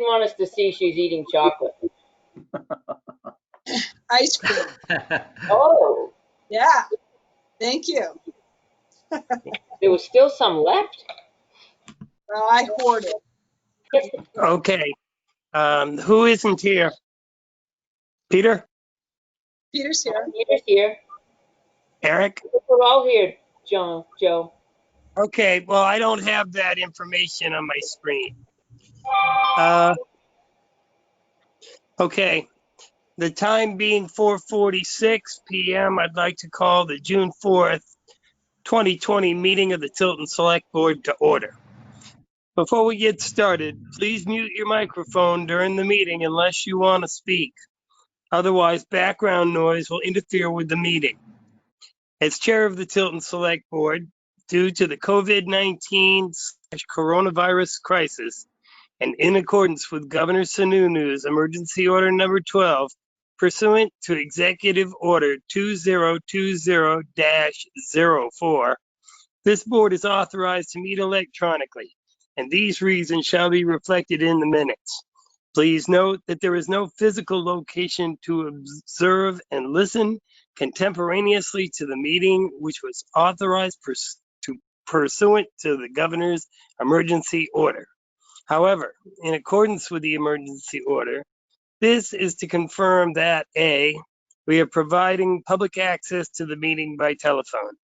want us to see she's eating chocolate. Ice cream. Oh, Yeah. Thank you. there was still some left? Well, I hoard it. Okay. Who isn't here? Peter? Peter's here. Peter's here. Eric? We're all here, Joe. Okay, well, I don't have that information on my screen. Okay, the time being 4:46 p.m., I'd like to call the June 4th, 2020 meeting of the Tilton Select Board to order. Before we get started, please mute your microphone during the meeting unless you want to speak. Otherwise, background noise will interfere with the meeting. As chair of the Tilton Select Board, due to the COVID-19 coronavirus crisis, and in accordance with Governor Sununu's Emergency Order Number 12, pursuant to Executive Order 2020-04, this board is authorized to meet electronically, and these reasons shall be reflected in the minutes. Please note that there is no physical location to observe and listen contemporaneously to the meeting, which was authorized pursuant to the governor's emergency order. However, in accordance with the emergency order, this is to confirm that A, we are providing public access to the meeting by telephone.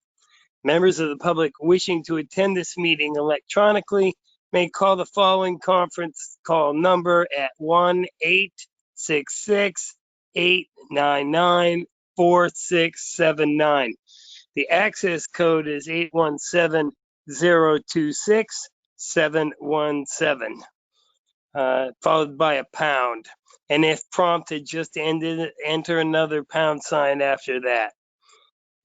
Members of the public wishing to attend this meeting electronically may call the following conference call number at 1-866-899-4679. The access code is 817-026-717, followed by a pound. And if prompted, just enter another pound sign after that.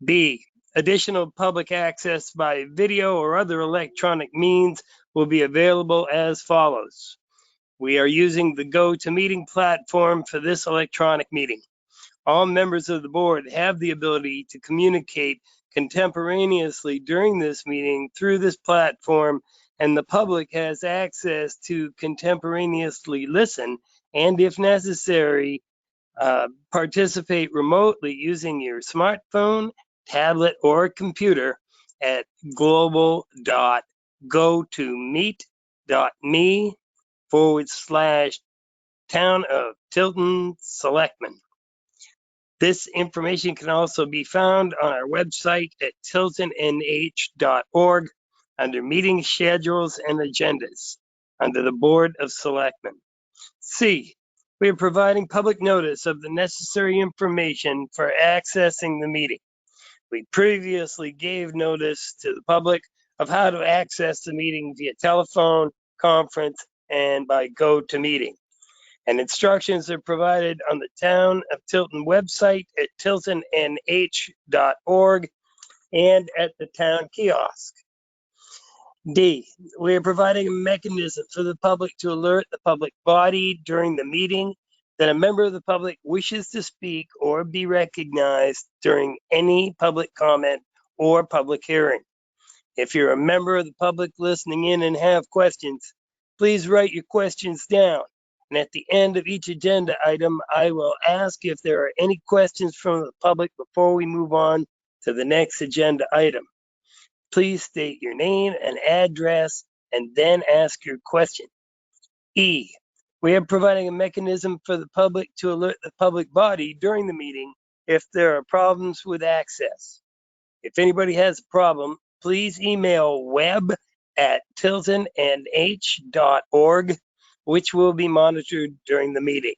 B, additional public access by video or other electronic means will be available as follows. We are using the GoToMeeting platform for this electronic meeting. All members of the board have the ability to communicate contemporaneously during this meeting through this platform, and the public has access to contemporaneously listen and, if necessary, participate remotely using your smartphone, tablet, or computer at global.gotomeet.me/Town of Tilton Selectmen. This information can also be found on our website at tiltonnh.org under meeting schedules and agendas under the Board of Selectmen. C, we are providing public notice of the necessary information for accessing the meeting. We previously gave notice to the public of how to access the meeting via telephone, conference, and by GoToMeeting. And instructions are provided on the Town of Tilton website at tiltonnh.org and at the town kiosk. D, we are providing a mechanism for the public to alert the public body during the meeting that a member of the public wishes to speak or be recognized during any public comment or public hearing. If you're a member of the public listening in and have questions, please write your questions down. And at the end of each agenda item, I will ask if there are any questions from the public before we move on to the next agenda item. Please state your name and address and then ask your question. E, we are providing a mechanism for the public to alert the public body during the meeting if there are problems with access. If anybody has a problem, please email web@tiltonnh.org, which will be monitored during the meeting.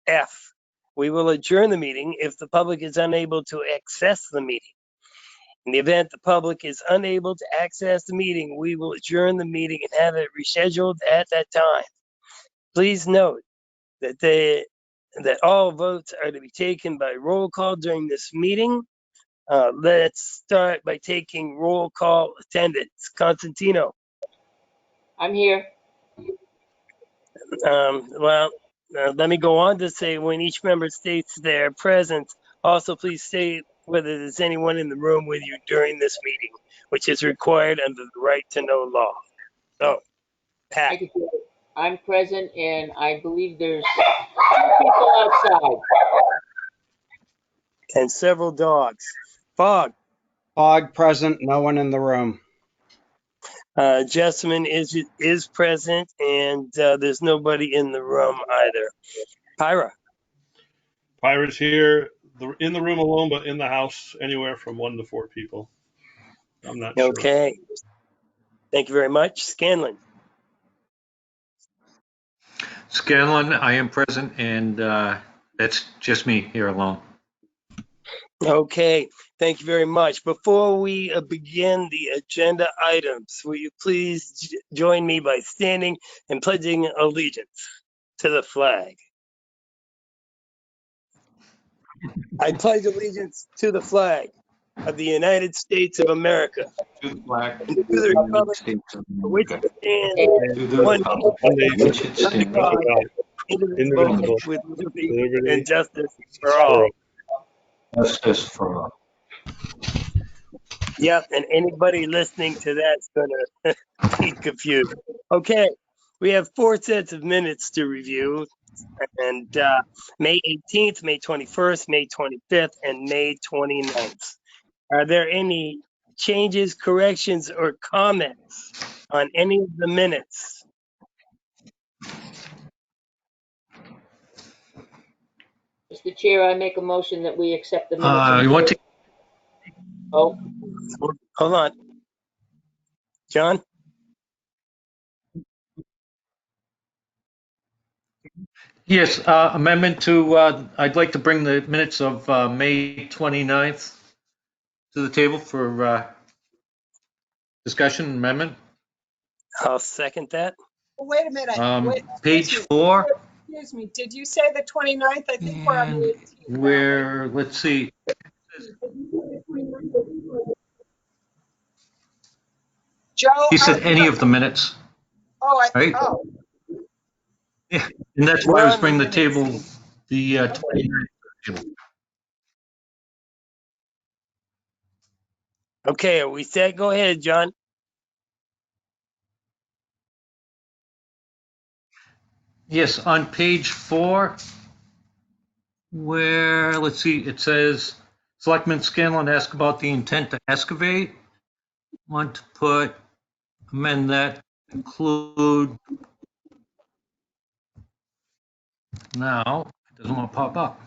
F, we will adjourn the meeting if the public is unable to access the meeting. In the event the public is unable to access the meeting, we will adjourn the meeting and have it rescheduled at that time. Please note that all votes are to be taken by roll call during this meeting. Let's start by taking roll call attendance. Constantino. I'm here. Let me go on to say when each member states their presence, also please state whether there's anyone in the room with you during this meeting, which is required under the right to know law. So, Pat. I can hear it. I'm present, and I believe there's 2 people outside. And several dogs. Fog. Fog present, no one in the room. Jessamine is present, and there's nobody in the room either. Pyra. Pirates here, in the room alone, but in the house, anywhere from 1 to 4 people. I'm not sure. Okay. Thank you very much. Scanlon. Scanlon, I am present, and that's just me here alone. Okay. Thank you very much. Before we begin the agenda items, will you please join me by standing and pledging allegiance to the flag? I pledge allegiance to the flag of the United States of America To the flag and of to the the United republic States of for which America. it stands, And To the one republic One for nation, which it under stands, God, God, indivisible, indivisible, with liberty liberty, and justice for for all. all. justice for all. Yep, and anybody listening to that's gonna be confused. Okay, we have 4 sets of minutes to review, and May 18th, May 21st, May 25th, and May 29th. Are there any changes, corrections, or comments on any of the minutes? Mr. Chair, I make a motion that we accept the minutes. You want to? Oh, Hold on, John. Yes, amendment to, I'd like to bring the minutes of May 29th to the table for discussion amendment. I'll second that. Oh, wait a minute. Wait, Page excuse me. 4, Excuse me. Did you say the 29th? I think we're on and the 18th, aren't we? where, let's see, Joe, he said any of the minutes, right? oh, Yeah, and that's why I We're was on the bringing the minutes. table, the 29th table. Okay, are we set? Go ahead, John. Yes, on page 4, where, let's see, it says, Selectman Scanlon asked about the intent to excavate. Want to amend that, include, now, it doesn't want to pop up.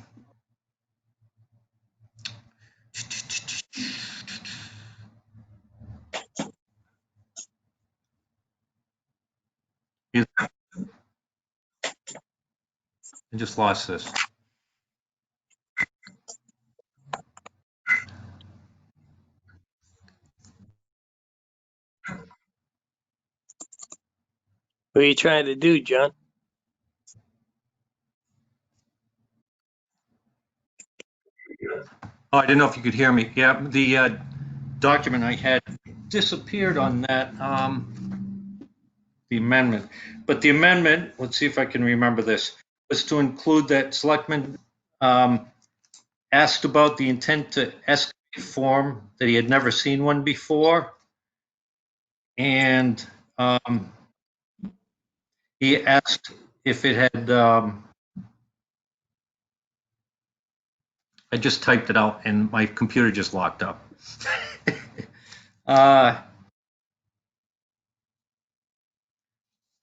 I just lost this. What are you trying to do, John? Oh, I didn't know if you could hear me. Yeah, the document I had disappeared on that, the amendment. But the amendment, let's see if I can remember this, was to include that Selectman asked about the intent to excavate form, that he had never seen one before. And he asked if it had, I just typed it out and my computer just locked up.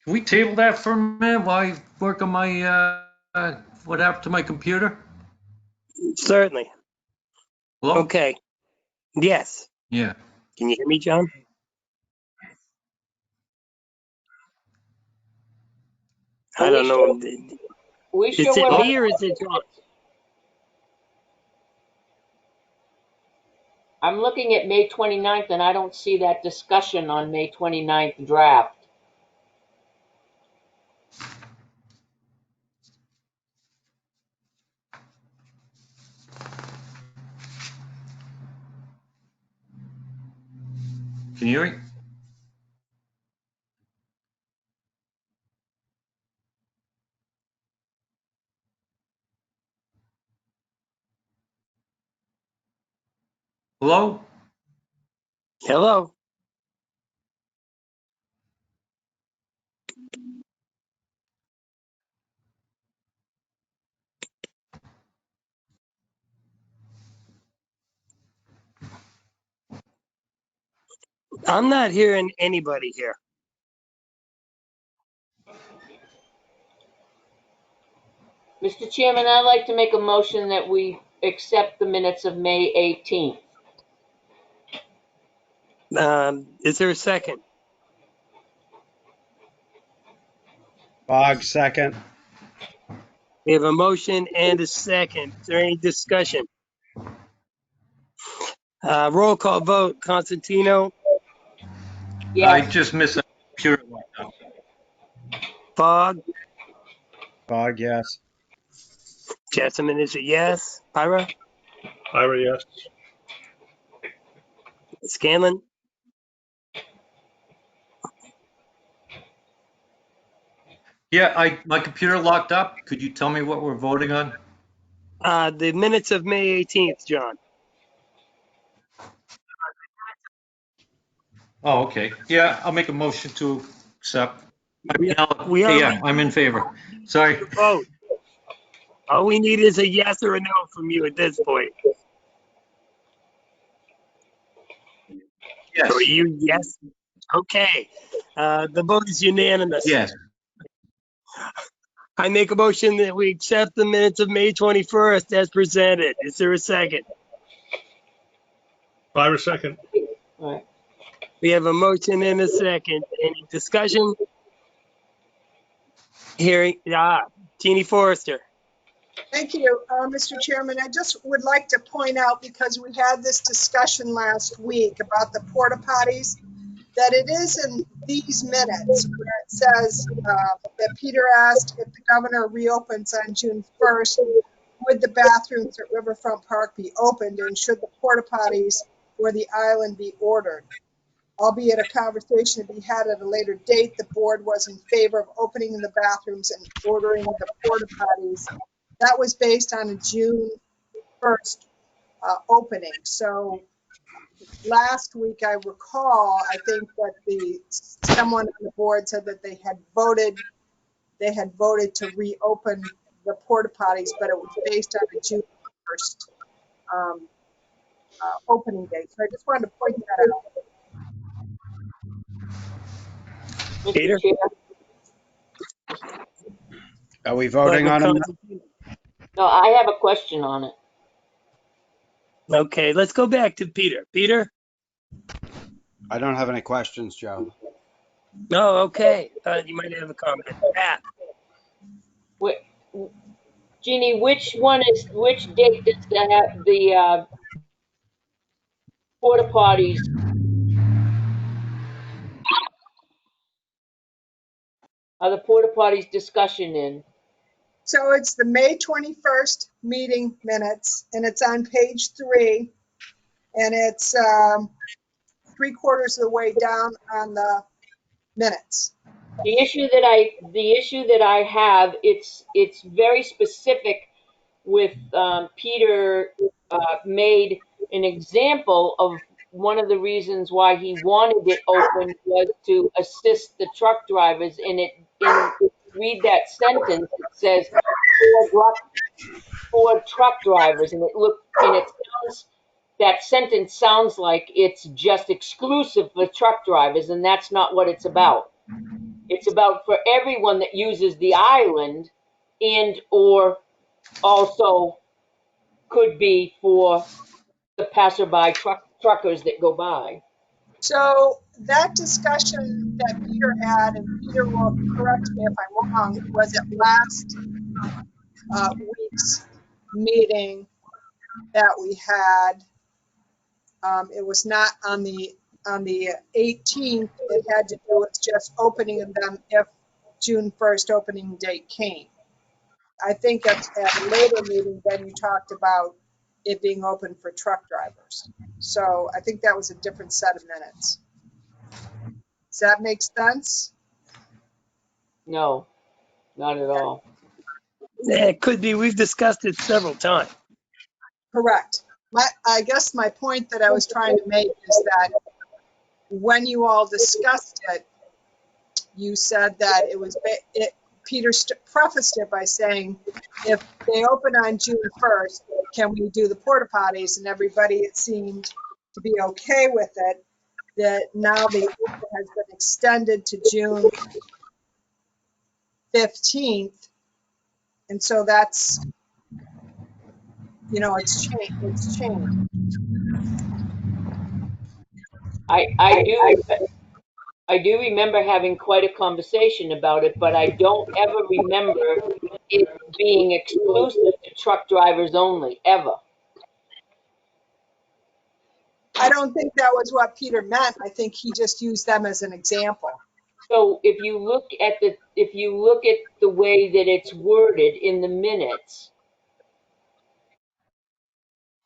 Can we table that for a minute while I work on my, what happened to my computer? Certainly. Hello? Okay. Yes. Yeah. Can you hear me, John? I don't know. we Is sure it will. me or is it John? I'm looking at May 29th, and I don't see that discussion on May 29th draft. Can you hear me? Hello? Hello. I'm not hearing anybody here. Mr. Chairman, I'd like to make a motion that we accept the minutes of May 18th. Is there a second? Bog, second. We have a motion and a second. Is there any discussion? Roll call vote. Constantino, I Yes, just missed a computer lockup. Fogg, Bog, yes. Jessamine is a yes. Pyra, Ira, yes. Scanlon, Yeah, my computer locked up. Could you tell me what we're voting on? the minutes of May 18th, John. Oh, okay. Yeah, I'll make a motion to accept. We already Yeah, I'm in favor. Sorry. vote. All we need is a yes or a no from you at this point. Yes. Are you yes? Okay. The vote is unanimous. Yes. I make a motion that we accept the minutes of May 21st as presented. Is there a second? Ira, second. all right. We have a motion and a second. Any discussion? Hearing, Jeannie Forrester. Thank you, Mr. Chairman. I just would like to point out, because we had this discussion last week about the porta potties, that it is in these minutes where it says that Peter asked if the governor reopens on June 1st, would the bathrooms at Riverfront Park be opened, and should the porta potties or the island be ordered? Albeit a conversation to be had at a later date, the board was in favor of opening the bathrooms and ordering the porta potties. That was based on a June 1st opening. So last week, I recall, I think that someone on the board said that they had voted to reopen the porta potties, but it was based on a June 1st opening date. So I just wanted to point that out. Mr. Peter? Chair, Are we voting on them? no, I have a question on it. Okay, let's go back to Peter. Peter? I don't have any questions, Joe. Oh, okay. Thought you might have a comment. Pat? Jeannie, which date does the porta potties, are the porta potties discussion in? So it's the May 21st meeting minutes, and it's on page 3, and it's 3/4 of the way down on the minutes. The issue that I have, it's very specific with Peter made an example of one of the reasons why he wanted it open was to assist the truck drivers. And if you read that sentence, it says for truck drivers, and it sounds, that sentence sounds like it's just exclusive for truck drivers, and that's not what it's about. It's about for everyone that uses the island, and or also could be for the passerby truckers that go by. So that discussion that Peter had, and Peter will correct me if I'm wrong, was at last week's meeting that we had. It was not on the 18th. It had to do with just opening them if June 1st opening date came. I think at a later meeting, then you talked about it being open for truck drivers. So I think that was a different set of minutes. Does that make sense? No, not at all. It could be. We've discussed it several times. Correct. I guess my point that I was trying to make is that when you all discussed it, you said that Peter prefaced it by saying, if they open on June 1st, can we do the porta potties? And everybody, it seemed to be okay with it. that now the order has been extended to June 15th. And so that's, it's changed. I do remember having quite a conversation about it, but I don't ever remember it being exclusive to truck drivers only, ever. I don't think that was what Peter meant. I think he just used them as an example. So if you look at the way that it's worded in the minutes,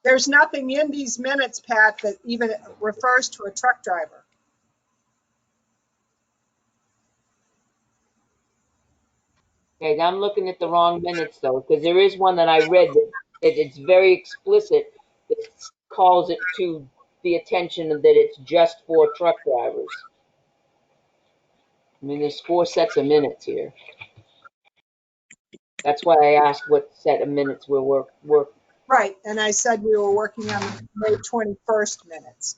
There's nothing in these minutes, Pat, that even refers to a truck driver. okay, I'm looking at the wrong minutes though, because there is one that I read that it's very explicit that calls it to the attention that it's just for truck drivers. I mean, there's 4 sets of minutes here. That's why I asked what set of minutes we're work. Right. And I said we were working on the May 21st minutes.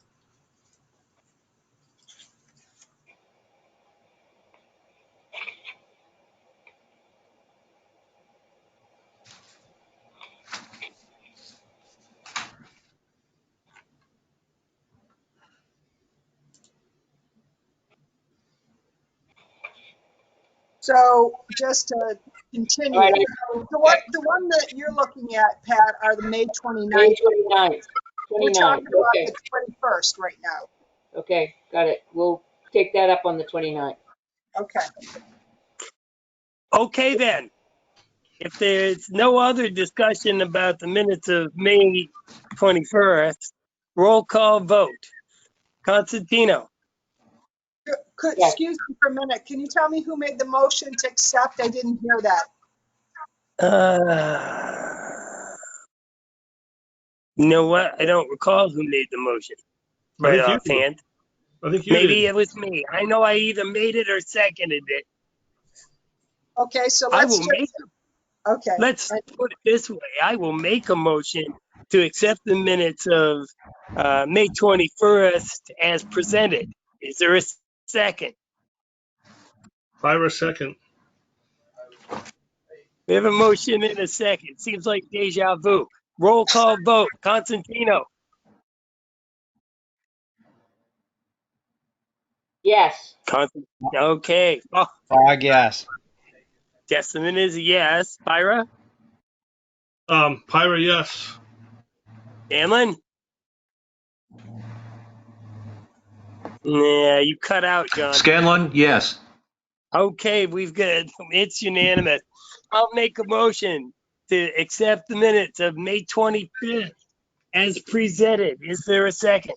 So just to All right, continue, the one that you're looking at, Pat, are the May 29th. May 29th. We're 29th. talking about Okay. the 21st right now. Okay, got it. We'll take that up on the 29th. Okay. Okay, then. If there's no other discussion about the minutes of May 21st, roll call vote. Constantino. Yes. Excuse me for a minute. Can you tell me who made the motion to accept? I didn't hear that. You know what? I don't recall who made the motion I right think you did. offhand. I think you Maybe did. it was me. I know I either made it or seconded it. Okay, so I will make. okay. Let's put it this way. I will make a motion to accept the minutes of May 21st as presented. Is there a second? Ira second. We have a motion in a second. Seems like deja vu. Roll call vote. Constantino. Yes. Okay. Oh, Fog, yes. Jessamine is a yes. Byra? Pyra, yes. Danlin? Nah, you cut out, John. Scanlon, yes. Okay, it's unanimous. I'll make a motion to accept the minutes of May 25th as presented. Is there a second?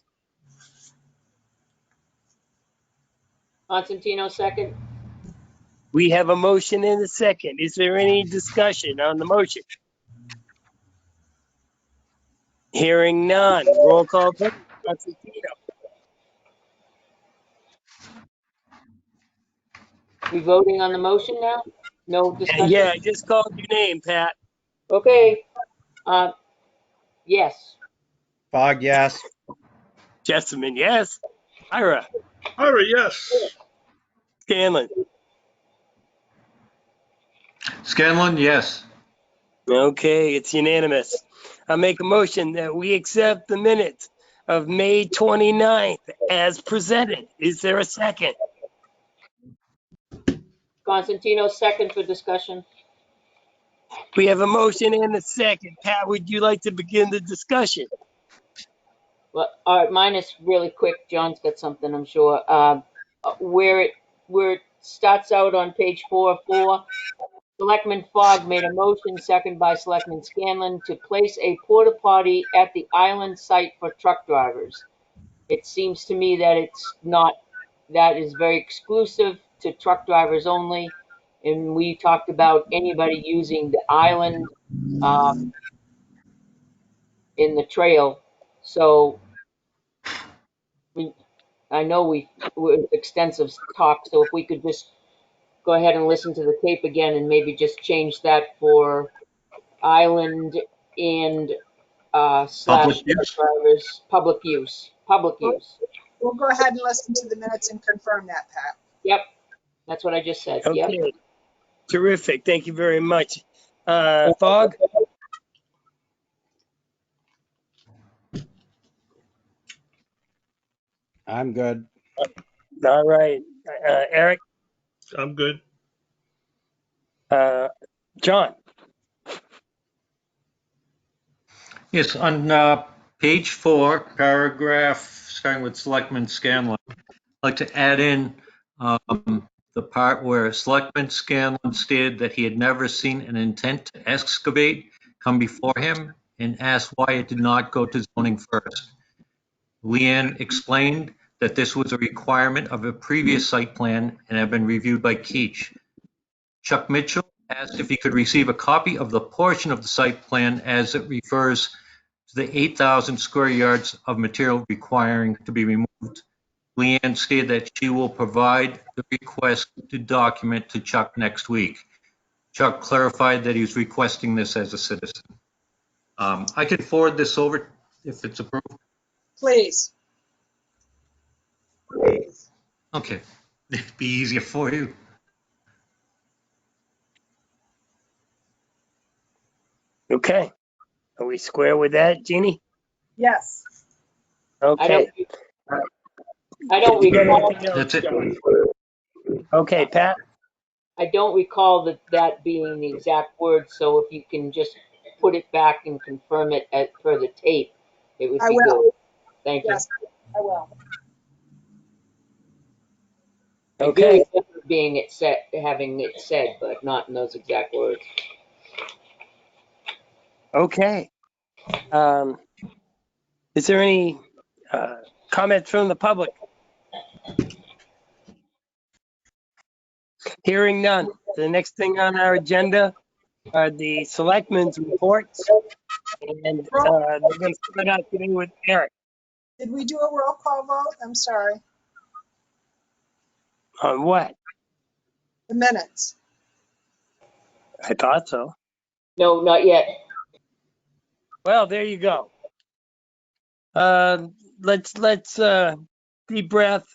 Constantino second. We have a motion and a second. Is there any discussion on the motion? Hearing none. Roll call vote. Constantino. We voting on the motion now? No discussion? Yeah, I just called your name, Pat. Okay. Yes. Fog, yes. Jessamine, yes. Ira. Ira, yes. Scanlon. Scanlon, yes. Okay, it's unanimous. I make a motion that we accept the minutes of May 29th as presented. Is there a second? Constantino second for discussion. We have a motion and a second. Pat, would you like to begin the discussion? Well, all right, mine is really quick. John's got something, I'm sure. Where it starts out on page 4 of 4, Selectman Fogg made a motion, second by Selectman Scanlon, to place a porta potty at the island site for truck drivers. It seems to me that it's not, that is very exclusive to truck drivers only. And we talked about anybody using the island in the trail. So I know we extensive talk. So if we could just go ahead and listen to the tape again and maybe just change that for island and Public slash truck use. drivers, public use. we'll go ahead and listen to the minutes and confirm that, Pat. Yep, that's what I just said. Yep. Okay, terrific. Thank you very much. Fogg? I'm good. All right. Eric? I'm good. John? Yes, on page 4, paragraph starting with Selectman Scanlon, I'd like to add in the part where Selectman Scanlon stated that he had never seen an intent to excavate come before him and asked why it did not go to zoning first. Leanne explained that this was a requirement of a previous site plan and had been reviewed by Keach. Chuck Mitchell asked if he could receive a copy of the portion of the site plan as it refers to the 8,000 square yards of material requiring to be removed. Leanne stated that she will provide the request to document to Chuck next week. Chuck clarified that he was requesting this as a citizen. I can forward this over if it's approved. Please. Okay, it'd be easier for you. Okay. Are we square with that, Jeannie? Yes. Okay. I don't Did you get recall, anything else, That's it. John? Okay, Pat? I don't recall that being the exact word, so if you can just put it back and confirm it per the tape, it would I be will. good. Thank you. Yes, I will. I do Okay. remember having it said, but not in those exact words. Okay. Is there any comments from the public? Hearing none. The next thing on our agenda are the selectmen's reports. And they're going to start out today with Eric. Did we do a roll call vote? I'm sorry. On what? The minutes. I thought so. No, not yet. Well, there you go. Let's deep breath.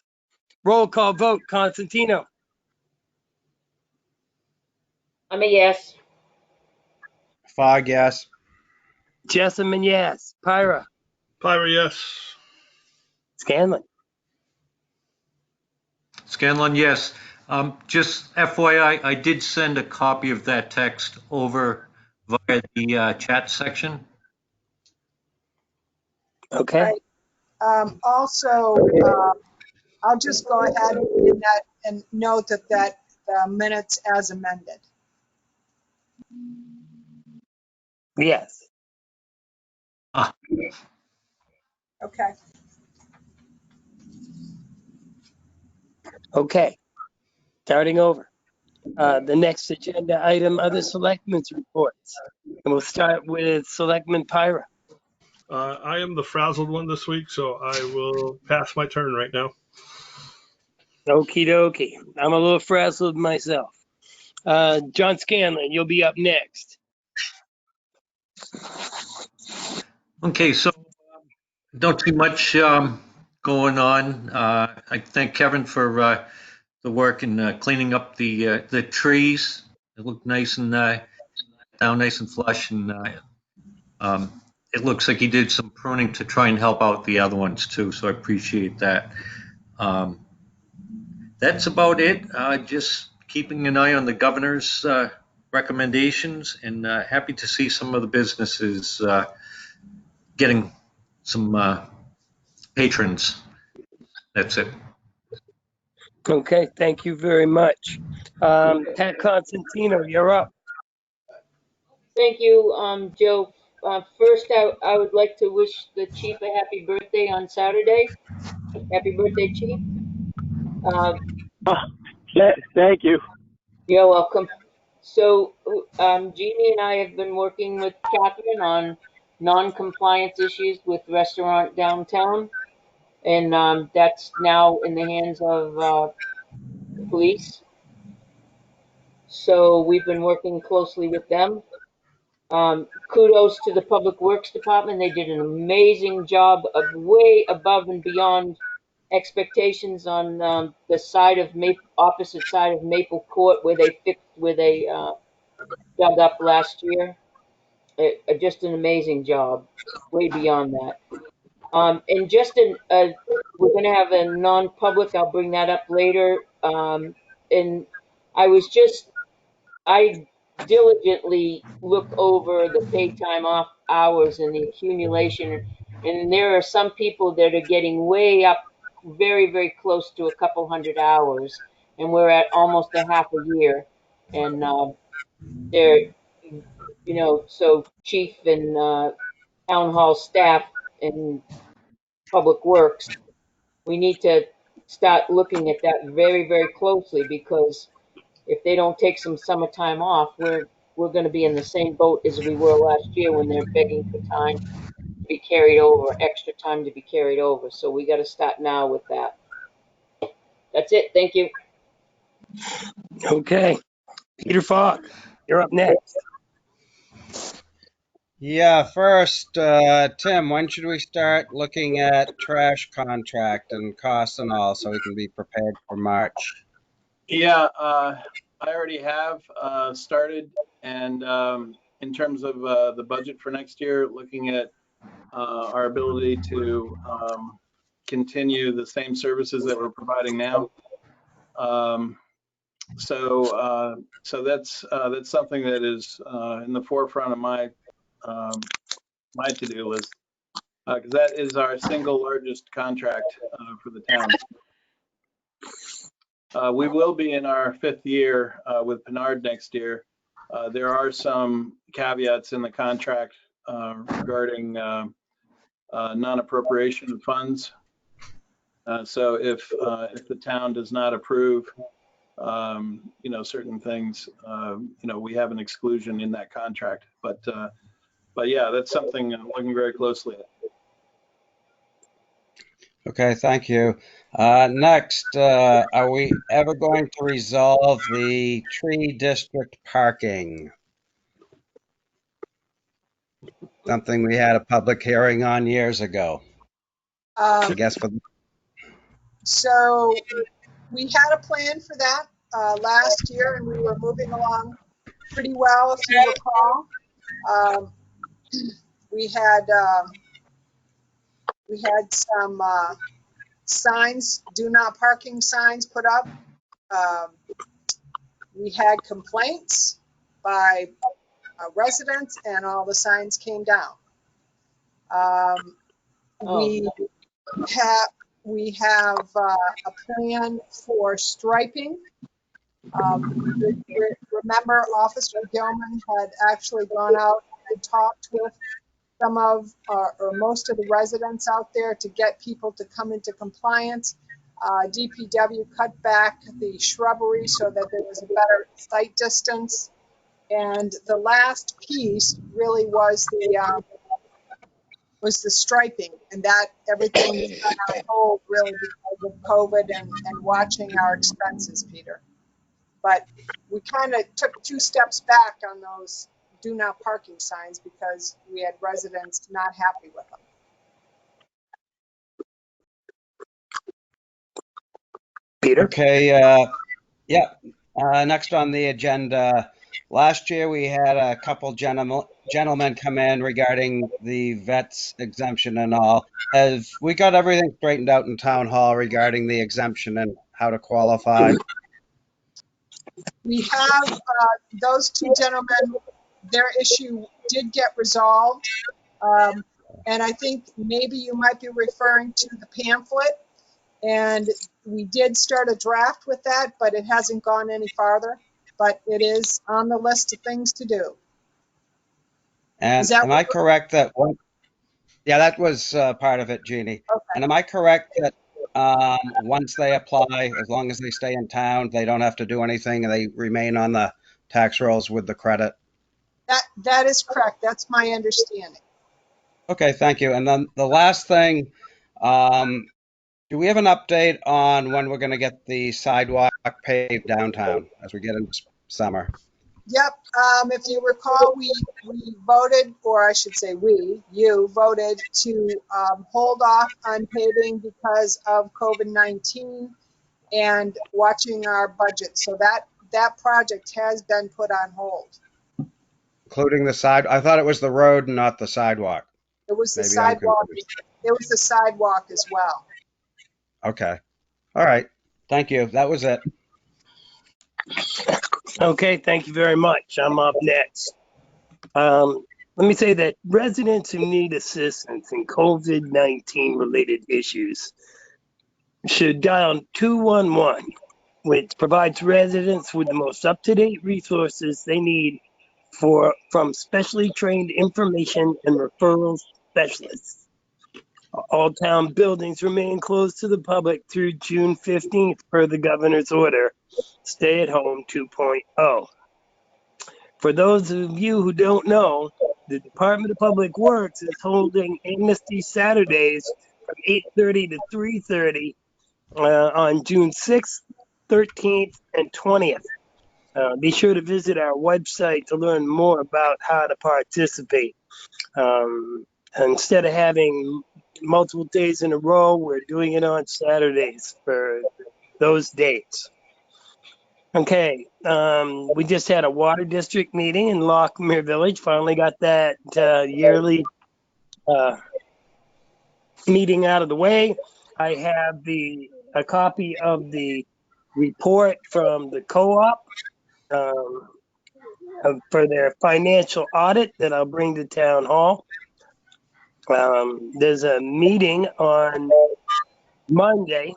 Roll call vote. Constantino. I'm a yes. Fogg, yes. Jessamine, yes. Pyra. Pyra, yes. Scanlon. Scanlon, yes. Just FYI, I did send a copy of that text over via the chat section. Okay. Also, I'll just go ahead and note that the minutes as amended. Yes. Ah, Okay. Okay. Starting over. The next agenda item are the selectmen's reports. And we'll start with Selectman Pyra. I am the frazzled one this week, so I will pass my turn right now. Okie dokie. I'm a little frazzled myself. John Scanlon, you'll be up next. okay, so don't see much going on. I thank Kevin for the work in cleaning up the trees. It looked nice and down nice and flush, and it looks like he did some pruning to try and help out the other ones too. So I appreciate that. That's about it. Just keeping an eye on the governor's recommendations, and happy to see some of the businesses getting some patrons. That's it. Okay, thank you very much. Pat Constantino, you're up. Thank you, Joe. First, I would like to wish the chief a happy birthday on Saturday. Happy birthday, chief. Uh, Thank you. you're welcome. So, Jeannie and I have been working with Catherine on non-compliance issues with restaurant downtown, and that's now in the hands of the police. So we've been working closely with them. Kudos to the Public Works Department. They did an amazing job of way above and beyond expectations on the side of opposite side of Maple Court where they dug up last year. Just an amazing job, way beyond that. And just we're going to have a non-public. I'll bring that up later. And I was just, I diligently look over the paid time off hours and the accumulation. And there are some people that are getting way up, very, very close to a couple hundred hours. And we're at almost a half a year. And they're, so chief and town hall staff and public works, we need to start looking at that very, very closely because if they don't take some summertime off, we're going to be in the same boat as we were last year when they're begging for time to be carried over, extra time to be carried over. So we got to start now with that. That's it. Thank you. Okay. Peter Falk, you're up next. Yeah, first, Tim, when should we start looking at trash contract and costs and all so we can be prepared for March? Yeah, I already have started, and in terms of the budget for next year, looking at our ability to continue the same services that we're providing now. So that's something that is in the forefront of my my to-do list, because that is our single largest contract for the town. We will be in our 5th year with Pinard next year. There are some caveats in the contract regarding non-appropriation of funds. So if the town does not approve, certain things, we have an exclusion in that contract. But yeah, that's something I'm looking very closely at. Okay, thank you. Next, are we ever going to resolve the tree district parking? Something we had a public hearing on years ago. I guess for So we had a plan for that last year, and we were moving along pretty well, if you recall. We had some signs, do not parking signs put up. We had complaints by residents, and all the signs came down. We have a plan for striping. Remember, Officer Gilman had actually gone out and talked with some of or most of the residents out there to get people to come into compliance. DPW cut back the shrubbery so that there was a better sight distance. And the last piece really was the striping, and that everything is on hold really because of COVID and watching our expenses, Peter. But we kind of took 2 steps back on those do not parking signs because we had residents not happy with them. Peter? Okay, yeah. Next on the agenda, last year we had a couple gentlemen come in regarding the vets exemption and all. Have we got everything straightened out in town hall regarding the exemption and how to qualify? We have those 2 gentlemen, their issue did get resolved. And I think maybe you might be referring to the pamphlet. And we did start a draft with that, but it hasn't gone any farther. But it is on the list of things to do. And am I correct that one? Yeah, that was part of it, Jeannie. Okay. And am I correct that once they apply, as long as they stay in town, they don't have to do anything and they remain on the tax rolls with the credit? That is correct. That's my understanding. Okay, thank you. And then the last thing, do we have an update on when we're going to get the sidewalk paved downtown as we get into summer? Yep. If you recall, we voted, or I should say you voted to hold off on paving because of COVID-19 and watching our budget. So that project has been put on hold. Including the side. I thought it was the road and not the sidewalk. It was the Maybe I'm sidewalk. confused. It was the sidewalk as well. Okay. All right. Thank you. That was it. Okay, thank you very much. I'm up next. Let me say that residents who need assistance in COVID-19 related issues should dial 211, which provides residents with the most up-to-date resources they need from specially trained information and referral specialists. All town buildings remain closed to the public through June 15th per the governor's order, Stay at Home 2.0. For those of you who don't know, the Department of Public Works is holding Amnesty Saturdays from 8:30 to 3:30 on June 6th, 13th, and 20th. Be sure to visit our website to learn more about how to participate. Instead of having multiple days in a row, we're doing it on Saturdays for those dates. Okay, we just had a water district meeting in Lockmere Village. Finally got that yearly meeting out of the way. I have a copy of the report from the co-op for their financial audit that I'll bring to town hall. There's a meeting on Monday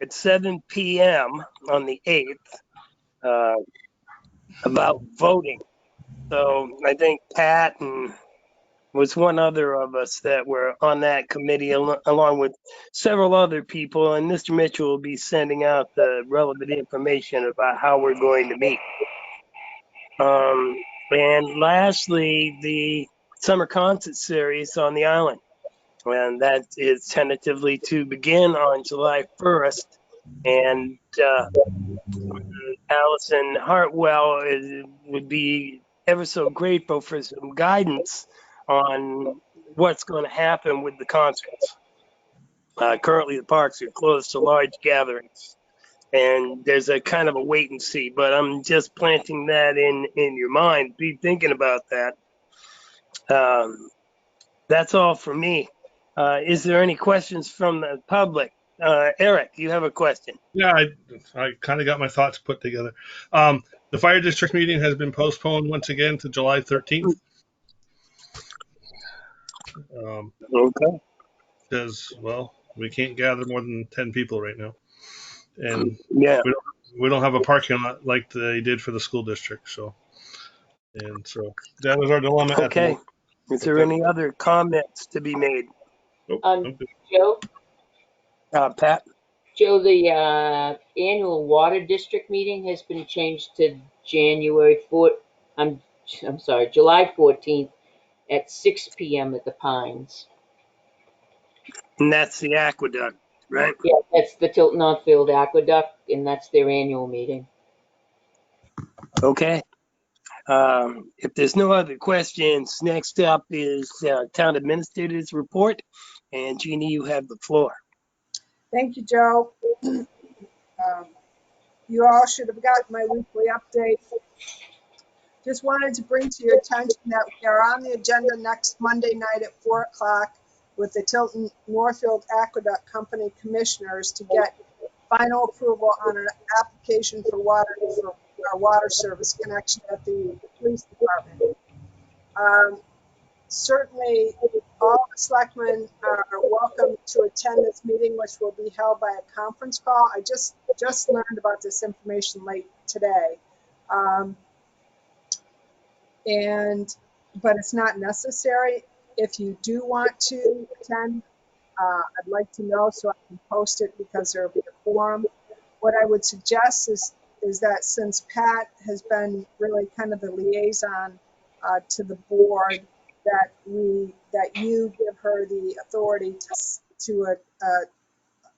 at 7 p.m. on the 8th about voting. So I think Pat and was one other of us that were on that committee along with several other people. And Mr. Mitchell will be sending out the relevant information about how we're going to meet. And lastly, the summer concert series on the island. And that is tentatively to begin on July 1st. And Allison Hartwell would be ever so grateful for some guidance on what's going to happen with the concerts. Currently, the parks are closed to large gatherings, and there's a kind of a wait and see. But I'm just planting that in your mind. Be thinking about that. That's all for me. Is there any questions from the public? Eric, you have a question. Yeah, I kind of got my thoughts put together. The fire district meeting has been postponed once again to July 13th. Okay. Because, well, we can't gather more than 10 people right now. And Yeah. we don't have a parking lot like they did for the school district. So that was our dilemma at the Okay. moment. Is there any other comments to be made? Nope, I'm good. Joe, Pat? Joe, the annual water district meeting has been changed to January 4th. I'm sorry, July 14th at 6 p.m. at the Pines. And that's the aqueduct, right? Yeah, that's the Tilton Northfield Aqueduct, and that's their annual meeting. Okay. If there's no other questions, next up is Town Administrator's report. And Jeannie, you have the floor. Thank you, Joe. You all should have gotten my weekly update. Just wanted to bring to your attention that we are on the agenda next Monday night at 4 o'clock with the Tilton Northfield Aqueduct Company Commissioners to get final approval on an application for our water service connection at the police department. Certainly, all the selectmen are welcome to attend this meeting, which will be held by a conference call. I just learned about this information late today. But it's not necessary. If you do want to attend, I'd like to know so I can post it because there will be a quorum. What I would suggest is that since Pat has been really kind of the liaison to the board, that you give her the authority to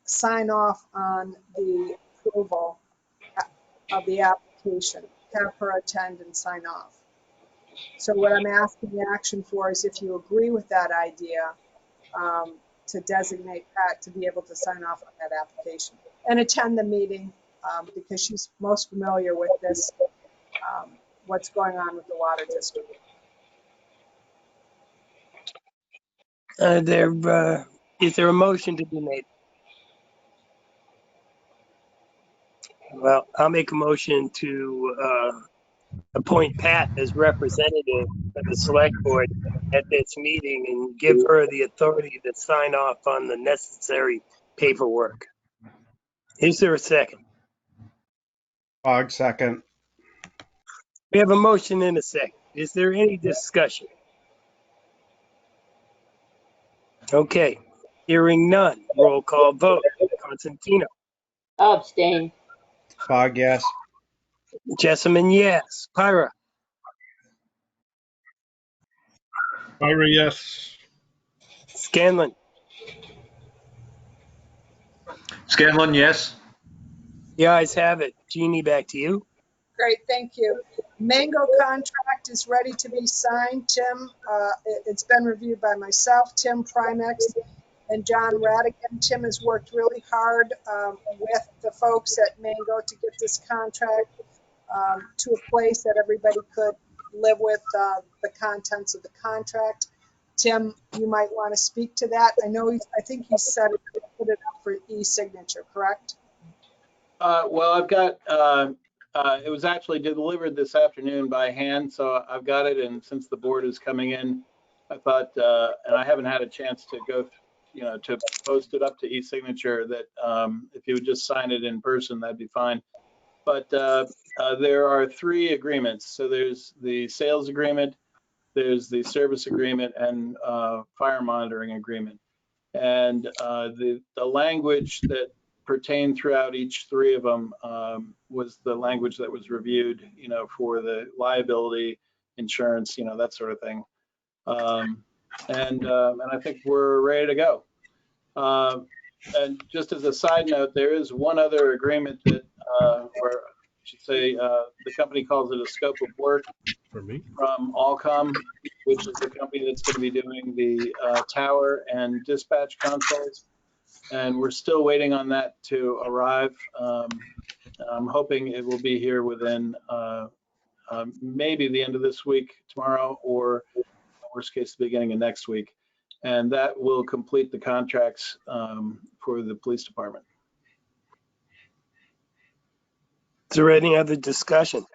sign off on the approval of the application. have her attend and sign off. So what I'm asking the action for is if you agree with that idea, to designate Pat to be able to sign off on that application and attend the meeting, because she's most familiar with this, what's going on with the water district. Is there a motion to be made? Well, I'll make a motion to appoint Pat as representative of the select board at this meeting and give her the authority to sign off on the necessary paperwork. Is there a second? Bog, second. We have a motion and a second. Is there any discussion? Okay, hearing none. Roll call vote. Constantino. I'll abstain. Bog, yes. Jessamine, yes. Pyra. Ira, yes. Scanlon. Scanlon, yes. The ayes have it. Jeannie, back to you. Great, thank you. Mango contract is ready to be signed. Tim, it's been reviewed by myself, Tim Primex, and John Radigan. Tim has worked really hard with the folks at Mango to get this contract to a place that everybody could live with the contents of the contract. Tim, you might want to speak to that. I think he said it, put it up for e-signature, correct? Well, I've got, it was actually delivered this afternoon by hand, so I've got it. And since the board is coming in, I thought, and I haven't had a chance to go, to post it up to e-signature, that if you would just sign it in person, that'd be fine. But there are 3 agreements. So there's the sales agreement, there's the service agreement, and fire monitoring agreement. And the language that pertained throughout each 3 of them was the language that was reviewed, for the liability, insurance, that sort of thing. And I think we're ready to go. And just as a side note, there is one other agreement that, or I should say, the company calls it a scope of work For me. from Allcom, which is the company that's going to be doing the tower and dispatch consoles. And we're still waiting on that to arrive. I'm hoping it will be here within maybe the end of this week, tomorrow, or worst case, the beginning of next week. And that will complete the contracts for the police department. Is there any other discussion?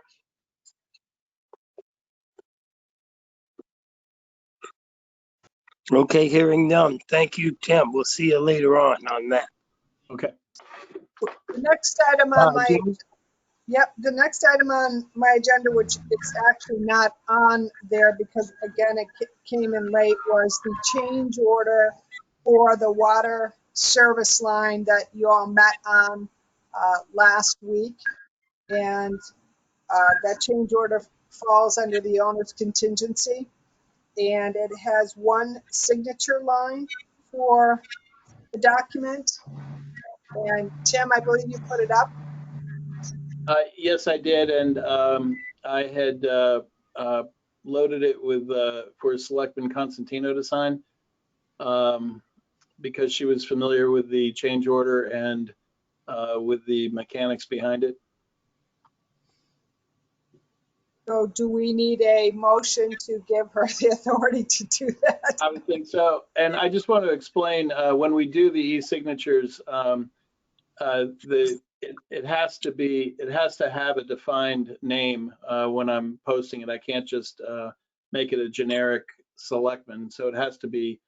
Okay, hearing none. Thank you, Tim. We'll see you later on that. Okay. The next item on my Jeannie? Yep, the next item on my agenda, which it's actually not on there because again, it came in late, was the change order for the water service line that you all met on last week. And that change order falls under the owner's contingency. And it has one signature line for the document. And Tim, I believe you put it up. Yes, I did, and I had loaded it with for Selectman Constantino to sign because she was familiar with the change order and with the mechanics behind it. So do we need a motion to give her the authority to do that? I would think so, and I just want to explain when we do the e-signatures, it has to have a defined name when I'm posting it. I can't just make it a generic selectman, so it has to be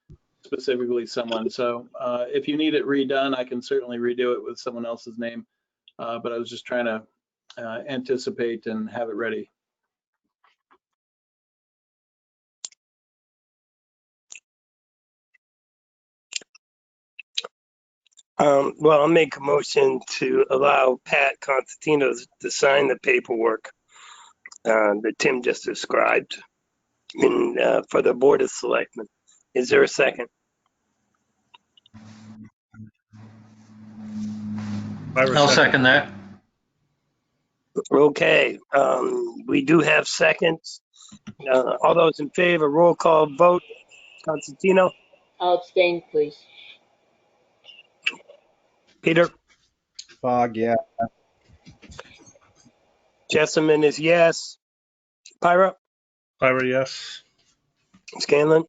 specifically someone. So if you need it redone, I can certainly redo it with someone else's name, but I was just trying to anticipate and have it ready. Well, I'll make a motion to allow Pat Constantino to sign the paperwork that Tim just described for the Board of Selectmen. Is there a second? Ira, I'll second that. Okay, we do have seconds. All those in favor, roll call vote. Constantino, I'll abstain, please. Peter, Fog, yeah. Jessamine is yes. Pyra, Ira, yes. Scanlon,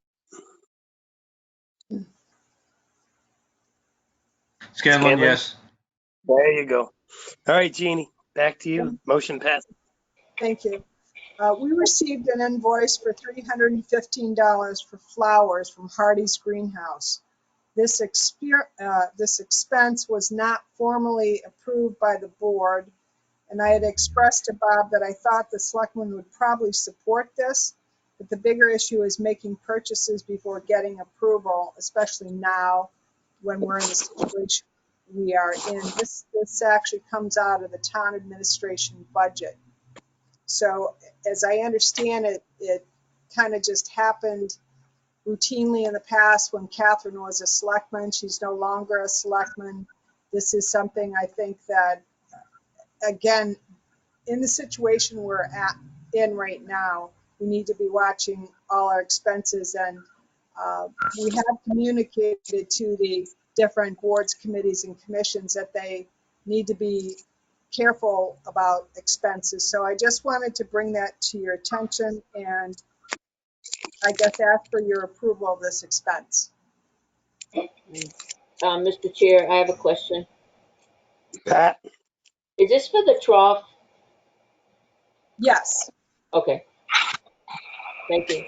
Scanlon, Scanlon. yes. There you go. All right, Jeannie, back to you. Motion passed. Thank you. We received an invoice for $315 for flowers from Hardy's Greenhouse. This expense was not formally approved by the board, and I had expressed to Bob that I thought the selectmen would probably support this, but the bigger issue is making purchases before getting approval, especially now when we're in the situation we are in. This actually comes out of the town administration budget. So as I understand it, it kind of just happened routinely in the past when Catherine was a selectman. She's no longer a selectman. This is something I think that, again, in the situation we're in right now, we need to be watching all our expenses. And we have communicated to the different boards, committees, and commissions that they need to be careful about expenses. So I just wanted to bring that to your attention and I guess ask for your approval of this expense. Mr. Chair, I have a question. Pat, Is this for the trough? Yes. Okay, thank you.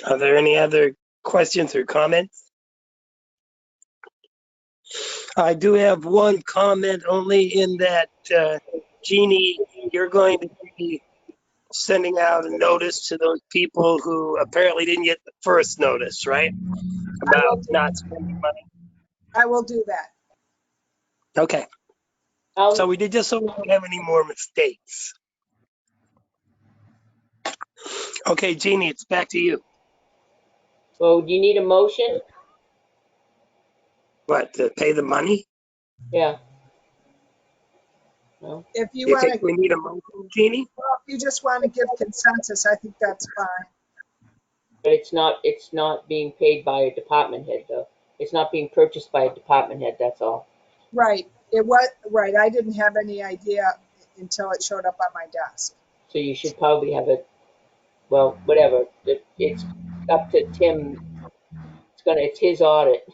are there any other questions or comments? I do have one comment only in that, Jeannie, you're going to be sending out a notice to those people who apparently didn't get the first notice, right? About not spending money. I will do that. Okay, so we did just so we don't have any more mistakes. Okay, Jeannie, it's back to you. So do you need a motion? What, to pay the money? Yeah. No? If you You want think to, we need a motion, Jeannie? well, if you just want to give consensus, I think that's fine. But it's not being paid by a department head though. It's not being purchased by a department head, that's all. Right. It was, right. I didn't have any idea until it showed up on my desk. So you should probably have it, well, whatever. It's up to Tim. It's his audit.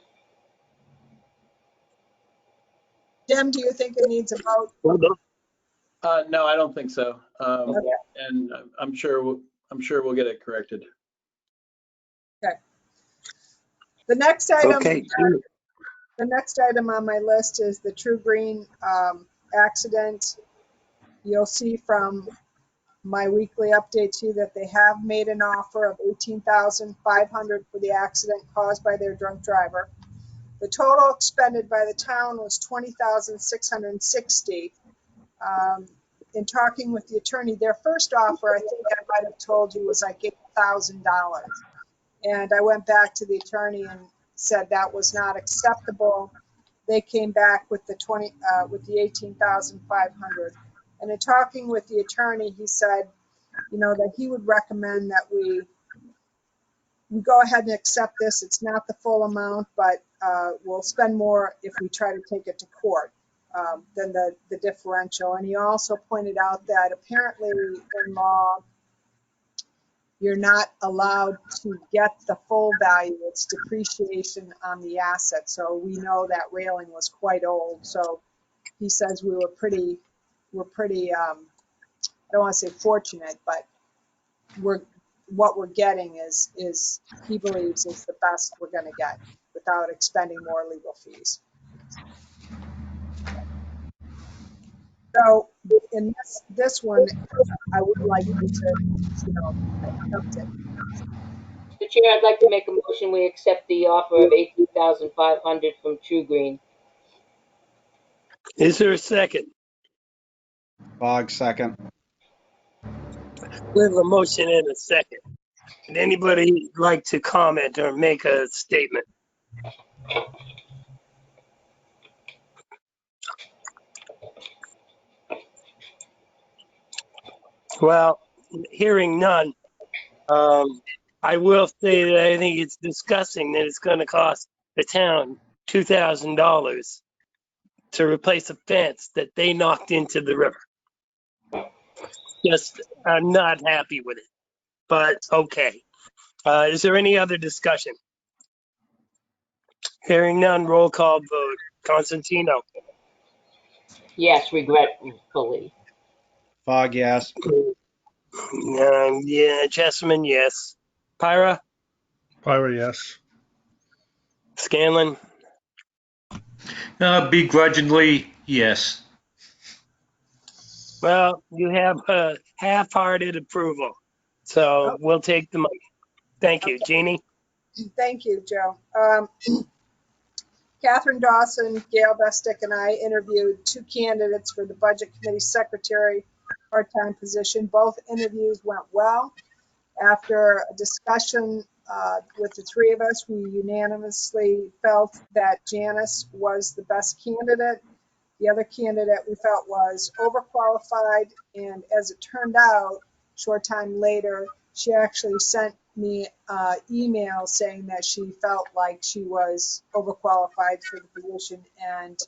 Jim, do you think it needs a vote? Well done. No, I don't think so. Okay. And I'm sure we'll get it corrected. Okay. The next item, Okay, Jeannie. the next item on my list is the True Green accident. You'll see from my weekly update to you that they have made an offer of $18,500 for the accident caused by their drunk driver. The total expended by the town was $20,660. In talking with the attorney, their first offer, I think I might have told you, was like $8,000. And I went back to the attorney and said that was not acceptable. They came back with the $18,500. And in talking with the attorney, he said, you know, that he would recommend that we go ahead and accept this. It's not the full amount, but we'll spend more if we try to take it to court than the differential. And he also pointed out that apparently in law, you're not allowed to get the full value. It's depreciation on the asset. So we know that railing was quite old. So he says we're pretty, I don't want to say fortunate, but what we're getting is he believes is the best we're going to get without expending more legal fees. So in this one, I would like you to, accept it. Mr. Chair, I'd like to make a motion, we accept the offer of $18,500 from True Green. Is there a second? Fog, second. We have a motion and a second. Would anybody like to comment or make a statement? Well, hearing none, I will say that I think it's disgusting that it's going to cost the town $2,000 to replace a fence that they knocked into the river. Just, I'm not happy with it, but okay. Is there any other discussion? Hearing none, roll call vote. Constantino. Yes, regretfully. Fog, yes. Yeah, Jessamine, yes. Pyra, Pyra, yes. Scanlon, Begrudgingly, yes. well, you have a half-hearted approval, so Oh, we'll take the money. Thank you. okay. Jeannie? Thank you, Joe. Catherine Dawson, Gail Bestick, and I interviewed 2 candidates for the Budget Committee Secretary part-time position. Both interviews went well. After a discussion with the 3 of us, we unanimously felt that Janice was the best candidate. The other candidate we felt was overqualified, and as it turned out, short time later, she actually sent me an email saying that she felt like she was overqualified for the position and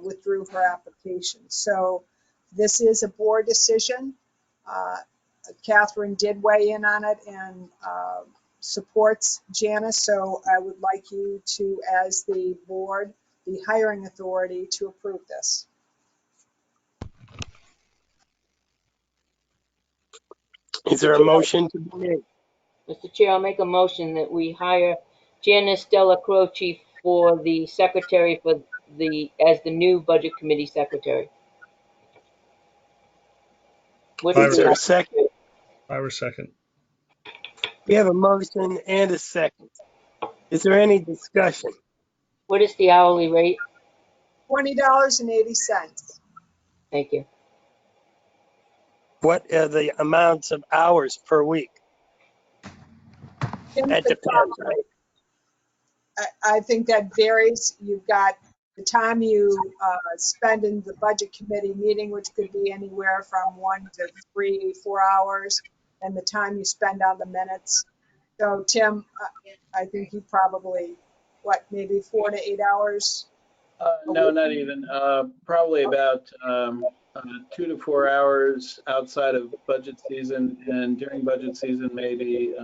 withdrew her application. So this is a board decision. Catherine did weigh in on it and supports Janice, so I would like you to, as the board, the hiring authority, to approve this. Is there a motion to be made? Mr. Chair, I'll make a motion that we hire Janice Della Croce for the secretary for as the new budget committee secretary. What is Is there a Pyra, the second? Pyra, second. We have a motion and a second. Is there any discussion? hourly rate? $20.80. Thank you. What are the amounts of hours per week? Tim That could depends, right? I think that varies. You've got the time you spend in the budget committee meeting, which could be anywhere from 1 to 3, 4 hours, and the time you spend on the minutes. So Tim, I think you probably, maybe 4 to 8 hours a No, week? not even. Probably about 2 to 4 hours outside of budget season, and during budget season, maybe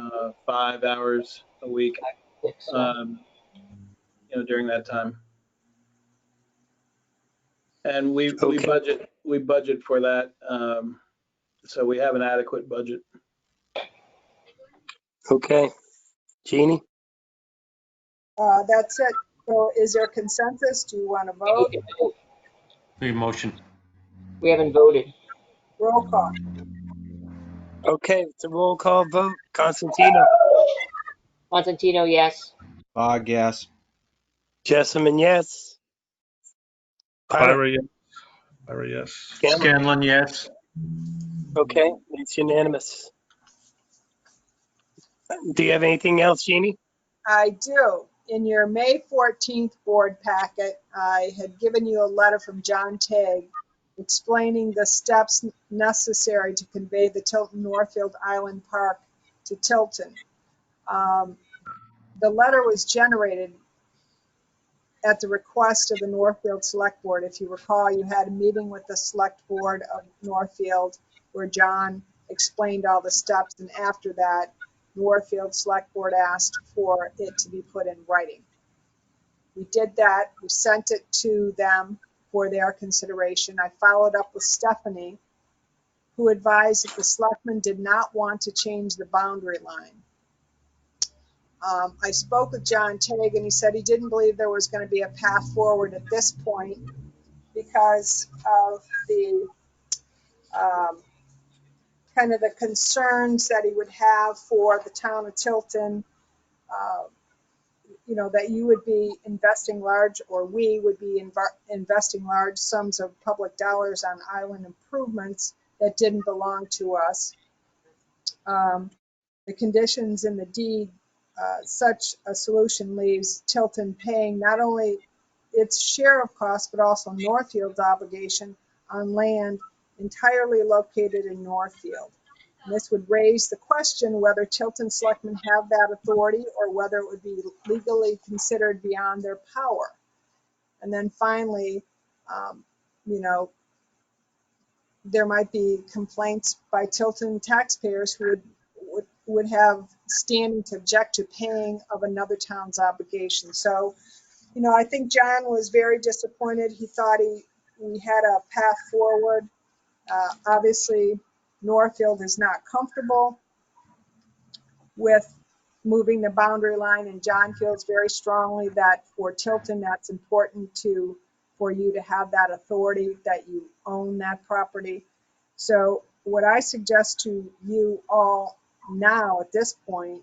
5 hours a week. During that time. And we Okay. budget for that, so we have an adequate budget. Okay. Jeannie? That's it. So is there consensus? Do you want to vote? The motion. We haven't voted. Roll call. Okay, it's a roll call vote. Constantino? Constantino, yes. Fog, yes. Jessamine, yes. Pyra? Pyra, yes. Pyra, yes. Scanlon? Scanlon, yes. Okay, it's unanimous. Do you have anything else, Jeannie? I do. In your May 14th board packet, I had given you a letter from John Tague explaining the steps necessary to convey the Tilton Northfield Island Park to Tilton. The letter was generated at the request of the Northfield Select Board. If you recall, you had a meeting with the Select Board of Northfield where John explained all the steps, and after that, Northfield Select Board asked for it to be put in writing. We did that. We sent it to them for their consideration. I followed up with Stephanie, who advised that the selectmen did not want to change the boundary line. I spoke with John Tague, and he said he didn't believe there was going to be a path forward at this point because of the kind of the concerns that he would have for the town of Tilton, that you would be investing large, or we would be investing large sums of public dollars on island improvements that didn't belong to us. The conditions in the deed, such a solution leaves Tilton paying not only its share of costs, but also Northfield's obligation on land entirely located in Northfield. And this would raise the question whether Tilton selectmen have that authority or whether it would be legally considered beyond their power. And then finally, you know, there might be complaints by Tilton taxpayers who would have standing to object to paying of another town's obligation. So, you know, I think John was very disappointed. He thought we had a path forward. Obviously, Northfield is not comfortable with moving the boundary line, and John feels very strongly that for Tilton, that's important for you to have that authority, that you own that property. So what I suggest to you all now at this point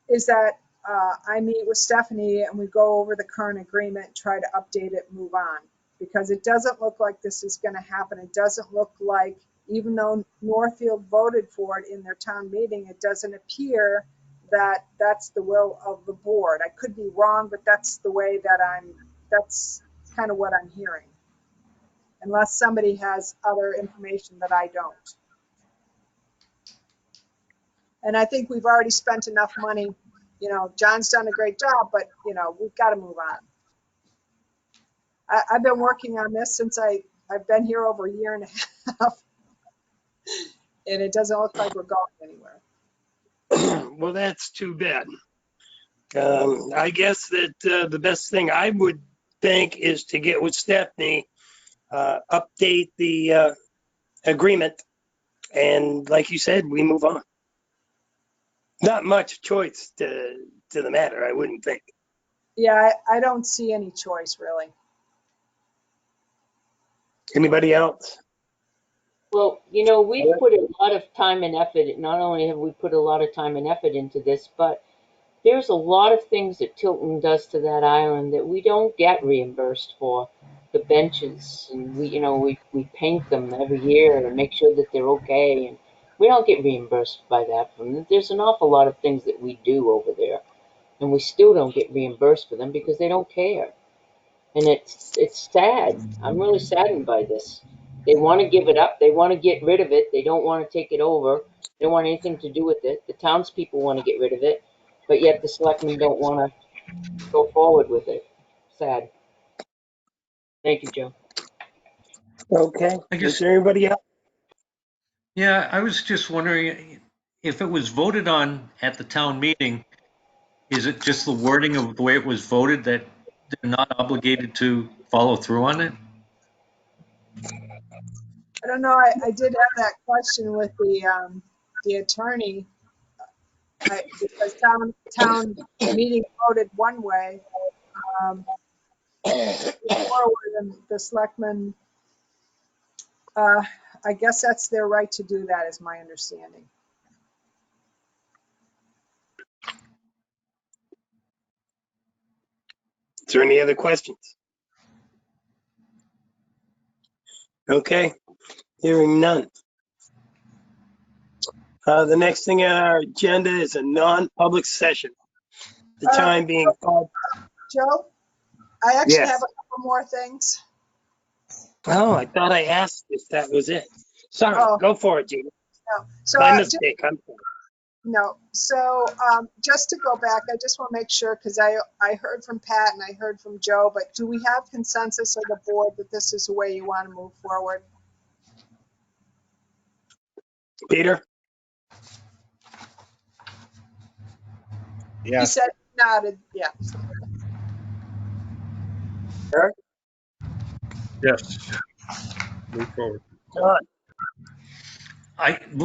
is that I meet with Stephanie and we go over the current agreement, try to update it, move on, because it doesn't look like this is going to happen. It doesn't look like, even though Northfield voted for it in their town meeting, it doesn't appear that that's the will of the board. I could be wrong, but that's the way that that's kind of what I'm hearing, unless somebody has other information that I don't. And I think we've already spent enough money. You know, John's done a great job, but, you know, we've got to move on. I've been working on this since I've been here over a year and a half, and it doesn't look like we're going anywhere. Well, that's too bad. I guess that the best thing I would think is to get with Stephanie, update the agreement, and like you said, we move on. Not much choice to the matter, I wouldn't think. Yeah, I don't see any choice, really. Anybody else? Well, you know, we've put a lot of time and effort. Not only have we put a lot of time and effort into this, but there's a lot of things that Tilton does to that island that we don't get reimbursed for. The benches, and we paint them every year and make sure that they're okay, and we don't get reimbursed by that from them. There's an awful lot of things that we do over there, and we still don't get reimbursed for them because they don't care. And it's sad. I'm really saddened by this. They want to give it up. They want to get rid of it. They don't want to take it over. They don't want anything to do with it. The townspeople want to get rid of it, but yet the selectmen don't want to go forward with it. Sad. Thank you, Joe. Okay. I Is guess, there anybody else? yeah, I was just wondering if it was voted on at the town meeting, is it just the wording of the way it was voted that they're not obligated to follow through on it? I don't know. I did have that question with the attorney, because town meeting voted one way. Forward, and the selectmen, I guess that's their right to do that, is my understanding. Is there any other questions? Okay. Hearing none. The next thing on our agenda is a non-public session. The time being called. Joe, I actually Yes. have a couple more things. Oh, I thought I asked if that was it. Sorry, Oh. go for it, Gina. No. So My mistake. I'm sorry. No. So just to go back, I just want to make sure, because I heard from Pat and I heard from Joe, but do we have consensus of the board that this is the way you want to move forward? Peter? He Yes. said nodded. Yeah. Eric? Yes. Move forward. John?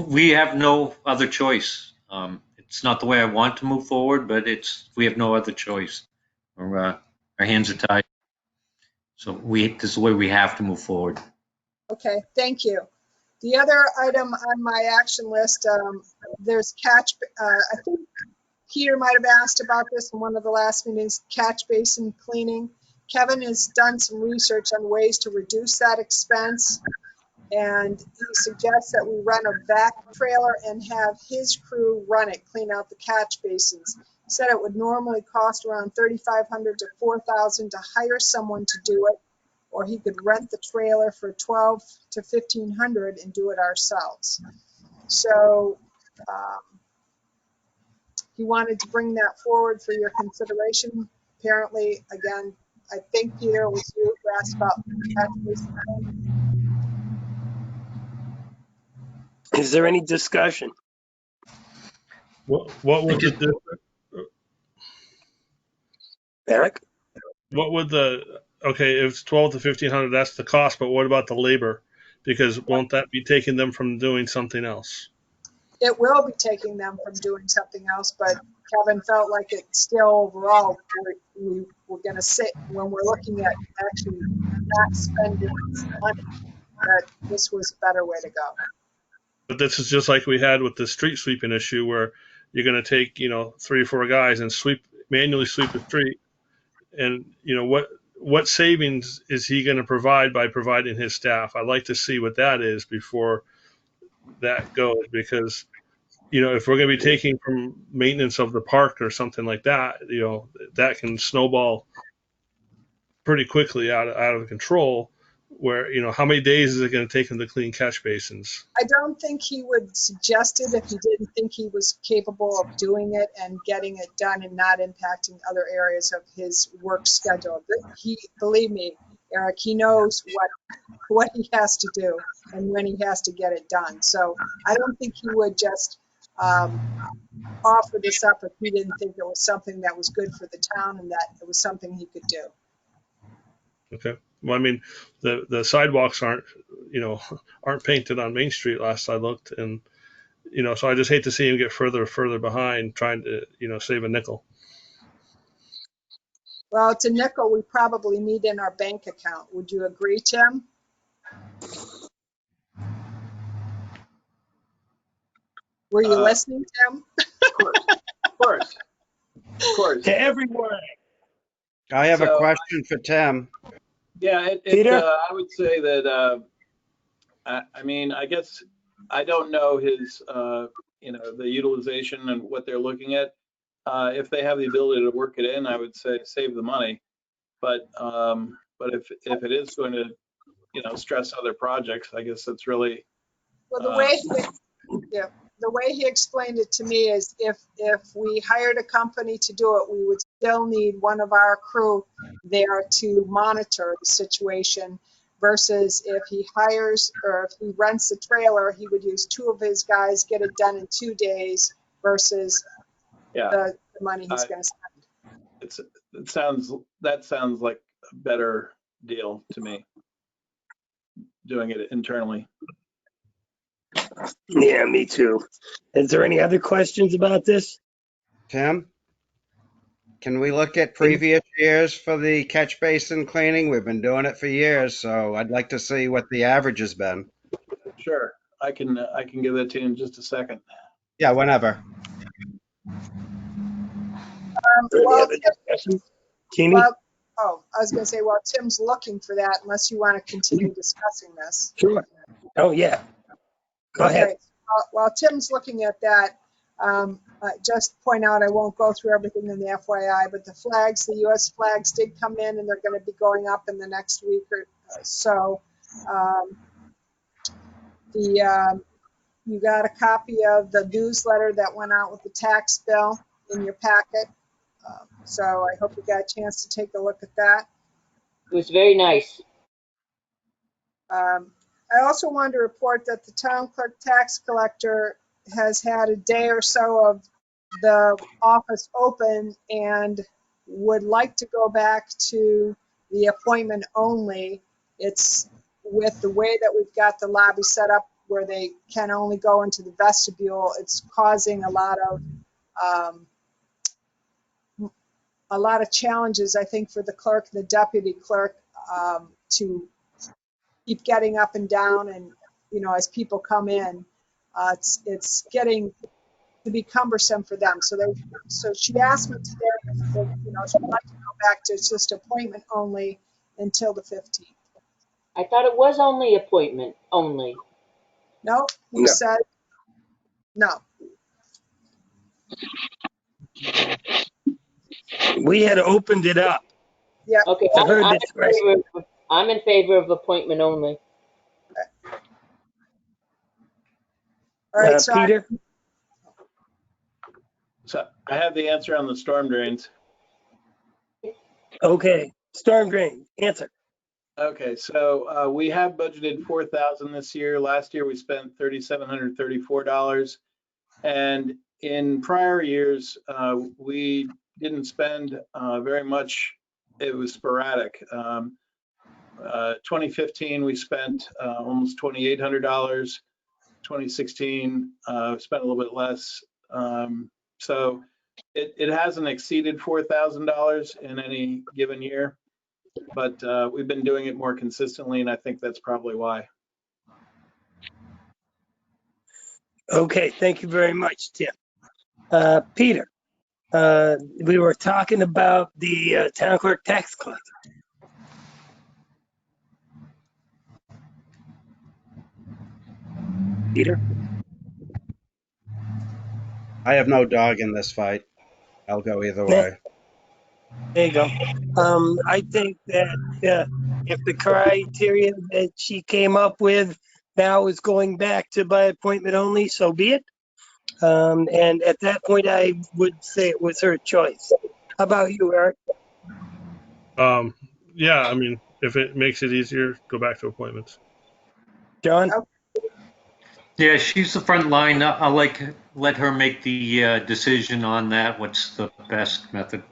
We have no other choice. It's not the way I want to move forward, but we have no other choice. Our hands are tied. So this is the way we have to move forward. Okay. Thank you. The other item on my action list, there's I think Peter might have asked about this in one of the last meetings, catch basin cleaning. Kevin has done some research on ways to reduce that expense, and he suggests that we rent a vac trailer and have his crew run it, clean out the catch basins. He said it would normally cost around $3,500 to $4,000 to hire someone to do it, or he could rent the trailer for 12 to 1,500 and do it ourselves. So he wanted to bring that forward for your consideration. Apparently, again, I think, Peter, it was you who asked about catch basin cleaning. Is there any discussion? What would Eric? okay, if it's 12 to 1,500, that's the cost, but what about the labor? Because won't that be taking them from doing something else? It will be taking them from doing something else, but Kevin felt like it still overall, we're going to sit when we're looking at actually not spending money, that this was a better way to go. But this is just like we had with the street sweeping issue where you're going to take, 3 or 4 guys and manually sweep the street. And, what savings is he going to provide by providing his staff? I'd like to see what that is before that goes, because, if we're going to be taking from maintenance of the park or something like that, that can snowball pretty quickly out of control. Where, how many days is it going to take him to clean catch basins? I don't think he would suggest it if he didn't think he was capable of doing it and getting it done and not impacting other areas of his work schedule. Believe me, Eric, he knows what he has to do and when he has to get it done. So I don't think he would just offer this up if he didn't think it was something that was good for the town and that it was something he could do. Okay. Well, I mean, the sidewalks aren't painted on Main Street last I looked, and so I just hate to see him get further behind trying to save a nickel. Well, it's a nickel we probably need in our bank account. Would you agree, Tim? Were you listening, Tim? Of course. To everyone. I have a question for Tim. Yeah, Peter? I would say that, I mean, I guess I don't know his, the utilization and what they're looking at. If they have the ability to work it in, I would say save the money. But if it is going to, stress other projects, I guess that's really. Well, the way he explained it to me is if we hired a company to do it, we would still need one of our crew there to monitor the situation, versus if he hires or if he rents a trailer, he would use 2 of his guys, get it done in 2 days versus the money he's going to spend. That sounds like a better deal to me, doing it internally. Yeah, me too. Is there any other questions about this? Tim, can we look at previous years for the catch basin cleaning? We've been doing it for years, so I'd like to see what the average has been. Sure, I can give that to you in just a second. Yeah, whenever. I was going to say, well, Tim's looking for that unless you want to continue discussing this. Sure. Oh, yeah. Go ahead. While Tim's looking at that, just point out, I won't go through everything in the FYI, but the U.S. flags did come in and they're going to be going up in the next week or so. You got a copy of the newsletter that went out with the tax bill in your packet. So I hope you got a chance to take a look at that. It was very nice. I also wanted to report that the town clerk tax collector has had a day or so of the office open and would like to go back to the appointment only. It's with the way that we've got the lobby set up where they can only go into the vestibule. It's causing a lot of challenges, I think, for the clerk and the deputy clerk to keep getting up and down, and as people come in, it's getting to be cumbersome for them. So she asked me today if she'd like to go back to just appointment only until the 15th. I thought it was only appointment only. No, you said no. We had opened it up. Yeah. Okay, To her I'm in discretion. favor I'm in favor of appointment only. All right, so Peter? So I have the answer on the storm drains. Okay, storm drain, answer. Okay, so we have budgeted 4,000 this year. Last year we spent $3,734, and in prior years we didn't spend very much. It was sporadic. 2015 we spent almost $2,800. 2016 spent a little bit less. So it hasn't exceeded $4,000 in any given year, but we've been doing it more consistently, and I think that's probably why. Okay, thank you very much, Tim. Peter, we were talking about the town clerk tax collector. Peter? I have no dog in this fight. I'll go either Yeah. way. There you go. I think that if the criteria that she came up with now is going back to by appointment only, so be it. And at that point, I would say it was her choice. How about you, Eric? Yeah, I mean, if it makes it easier, go back to appointments. John? Yeah, she's the front line. I'll let her make the decision on that. What's the best method?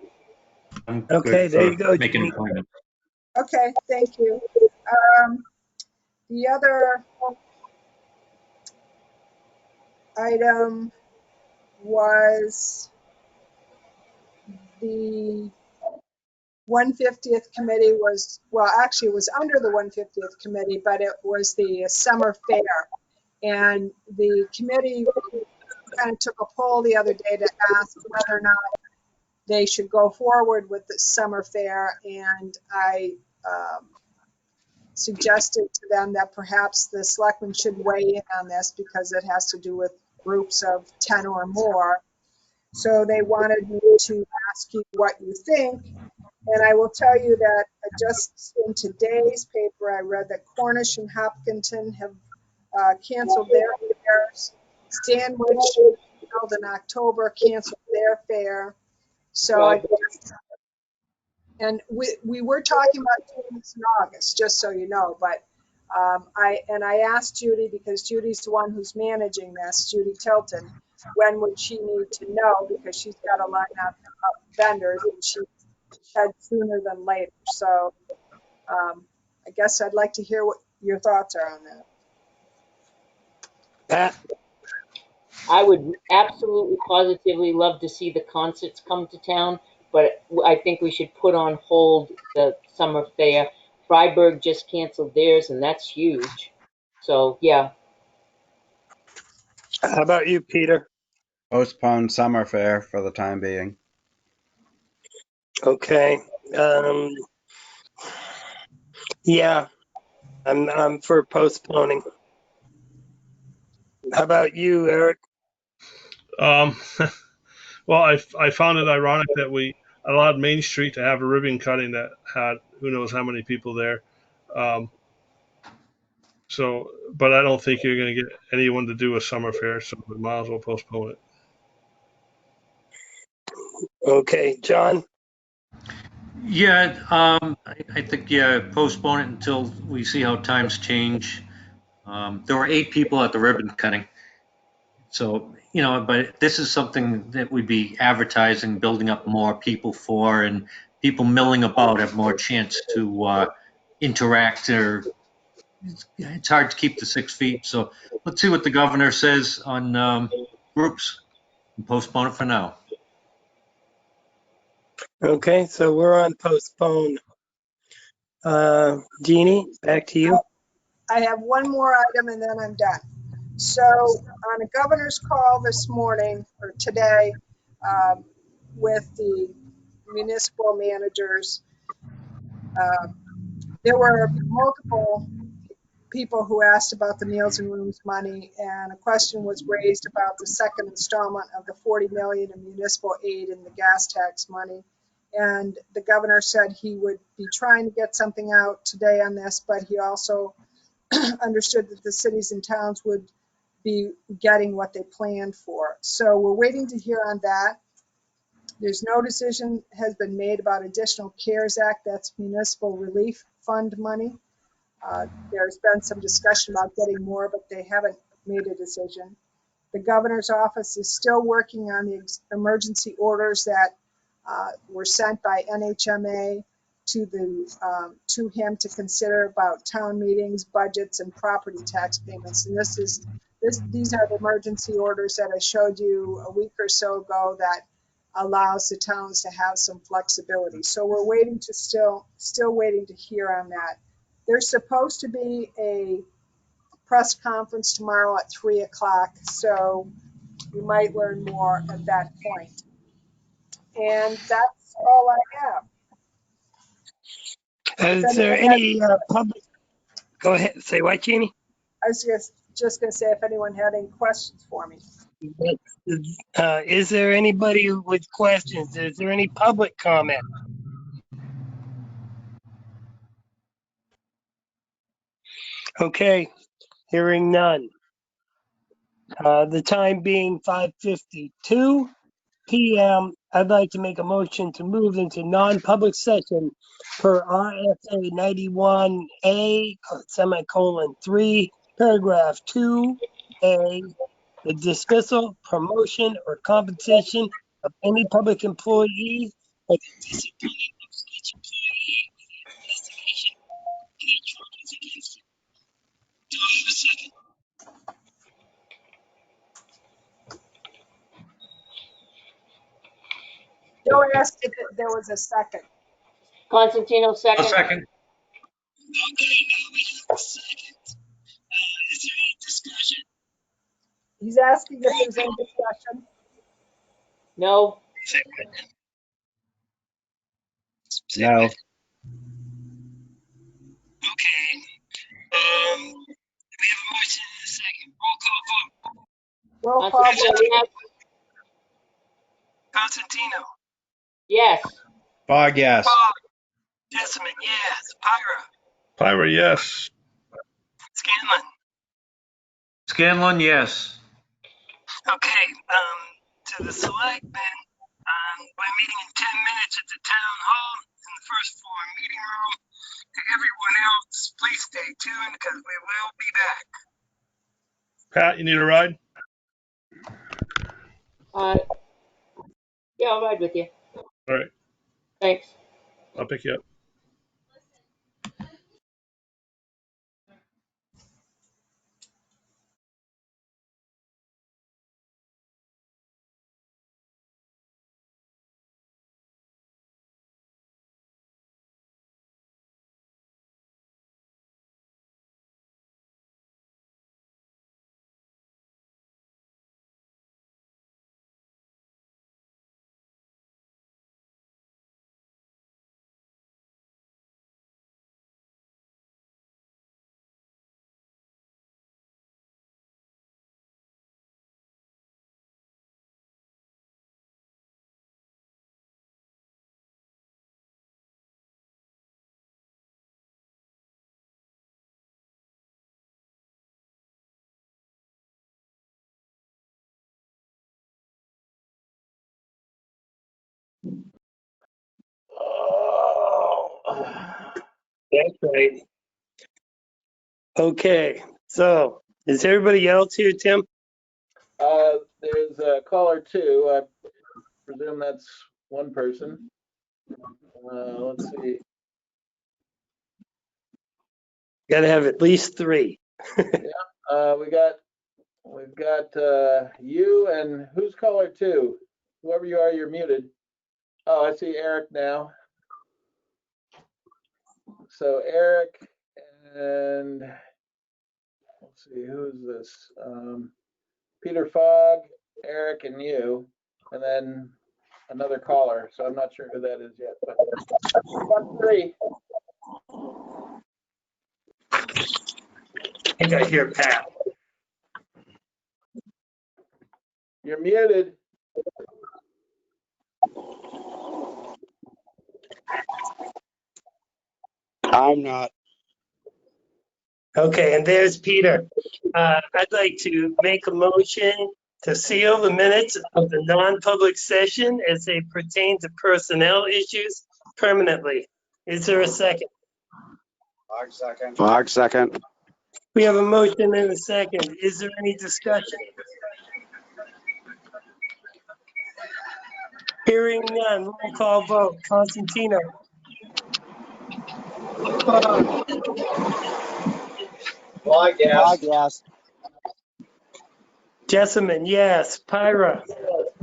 I'm Okay, good there you for go, making Jeannie. appointments. okay, thank you. The other item was the 150th committee was, well, actually it was under the 150th committee, but it was the summer fair. And the committee kind of took a poll the other day to ask whether or not they should go forward with the summer fair. And I suggested to them that perhaps the selectmen should weigh in on this because it has to do with groups of 10 or more. So they wanted me to ask you what you think. And I will tell you that just in today's paper, I read that Cornish and Hopkinton have canceled their fairs. Stanwich, held in October, canceled their fair. So I guess, and we were talking about doing this in August, just so you know, but I asked Judy, because Judy's the one who's managing this, Judy Tilton, when would she need to know, because she's got a lineup of vendors, and she said sooner than later. So I guess I'd like to hear what your thoughts are on that. Pat? I would absolutely positively love to see the concerts come to town, but I think we should put on hold the summer fair. Freiburg just canceled theirs, and that's huge. So, yeah. How about you, Peter? Postpone summer fair for the time being. Okay. Yeah, I'm for postponing. How about you, Eric? Um, well, I found it ironic that we allowed Main Street to have a ribbon cutting that had who knows how many people there. So, but I don't think you're going to get anyone to do a summer fair, so we might as well postpone it. Okay, John? Yeah, I think, yeah, postpone it until we see how times change. There were 8 people at the ribbon cutting. So, but this is something that we'd be advertising, building up more people for, and people milling about have more chance to interact. Or it's hard to keep the 6 feet. So let's see what the governor says on groups and postpone it for now. Okay, so we're on postpone. Jeannie, back to you. I have one more item and then I'm done. So on a governor's call this morning or today with the municipal managers, there were multiple people who asked about the Meals and Rooms money, and a question was raised about the second installment of the 40 million in municipal aid and the gas tax money. And the governor said he would be trying to get something out today on this, but he also understood that the cities and towns would be getting what they planned for. So we're waiting to hear on that. There's no decision has been made about additional CARES Act, that's municipal relief fund money. There's been some discussion about getting more, but they haven't made a decision. The governor's office is still working on the emergency orders that were sent by NHMA to him to consider about town meetings, budgets, and property tax payments. And these are the emergency orders that I showed you a week or so ago that allows the towns to have some flexibility. So we're waiting to still waiting to hear on that. There's supposed to be a press conference tomorrow at 3 o'clock, so you might learn more at that point. And that's all I have. Is there any public? Go ahead. Say what, Jeannie? I was just going to say if anyone had any questions for me. Is there anybody with questions? Is there any public comment? Okay, hearing none. The time being 5:52 p.m., I'd like to make a motion to move into non-public session per RSA 91A, semicolon 3, paragraph 2A, the dismissal, promotion, or compensation of any public employee or the discipline of such employee or the investigation of any charges against him. Do I have a second? Joe asked if there was a second. Constantino, A second. second. Okay, now we have a second. Is there any discussion? He's asking if there's any discussion. No. No. Okay. We have a motion in a second. Roll call vote. Roll call. Constantino, Constantino. yes. Bog, yes. Bob. Jessamine, yes. Pyra. Pyra, yes. Scanlon. Scanlon, yes. Okay. To the selectmen, we're meeting in 10 minutes at the town hall in the first floor meeting room. To everyone else, please stay tuned because we will be back. Pat, you need a ride? Yeah, I'll ride with you. All right, Thanks. I'll pick you up. That's right. Okay. So, is everybody else here, Tim? There's caller 2. I presume that's one person. Let's see. Got to have at least 3. We've got you, and who's caller 2? Whoever you are, you're muted. Oh, I see Eric now. So Eric, and let's see, who's this? Peter Fogg, Eric, and you, and then another caller. So I'm not sure who that is yet, but got 3. I think I hear Pat. You're muted. I'm not. Okay, and there's Peter. I'd like to make a motion to seal the minutes of the non-public session as they pertain to personnel issues permanently. Is there a second? Fox second. We have a motion and a second. Is there any discussion? Hearing none, roll call vote. Constantino. Yes. Jessamine, yes. Pyra.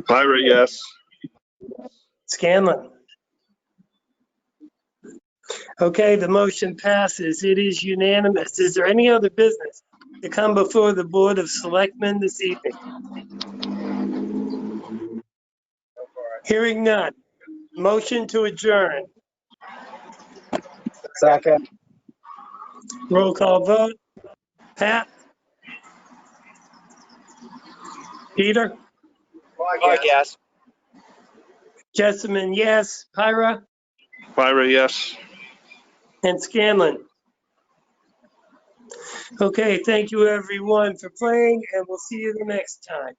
Pyra, yes. Scanlon. Okay, the motion passes. It is unanimous. Is there any other business to come before the Board of Selectmen this evening? Hearing none. Motion to adjourn. Second. Roll call vote. Pat? Peter? Yes. Jessamine, yes. Pyra? Pyra, yes. And Scanlon? Okay, thank you everyone for playing, and we'll see you the next time.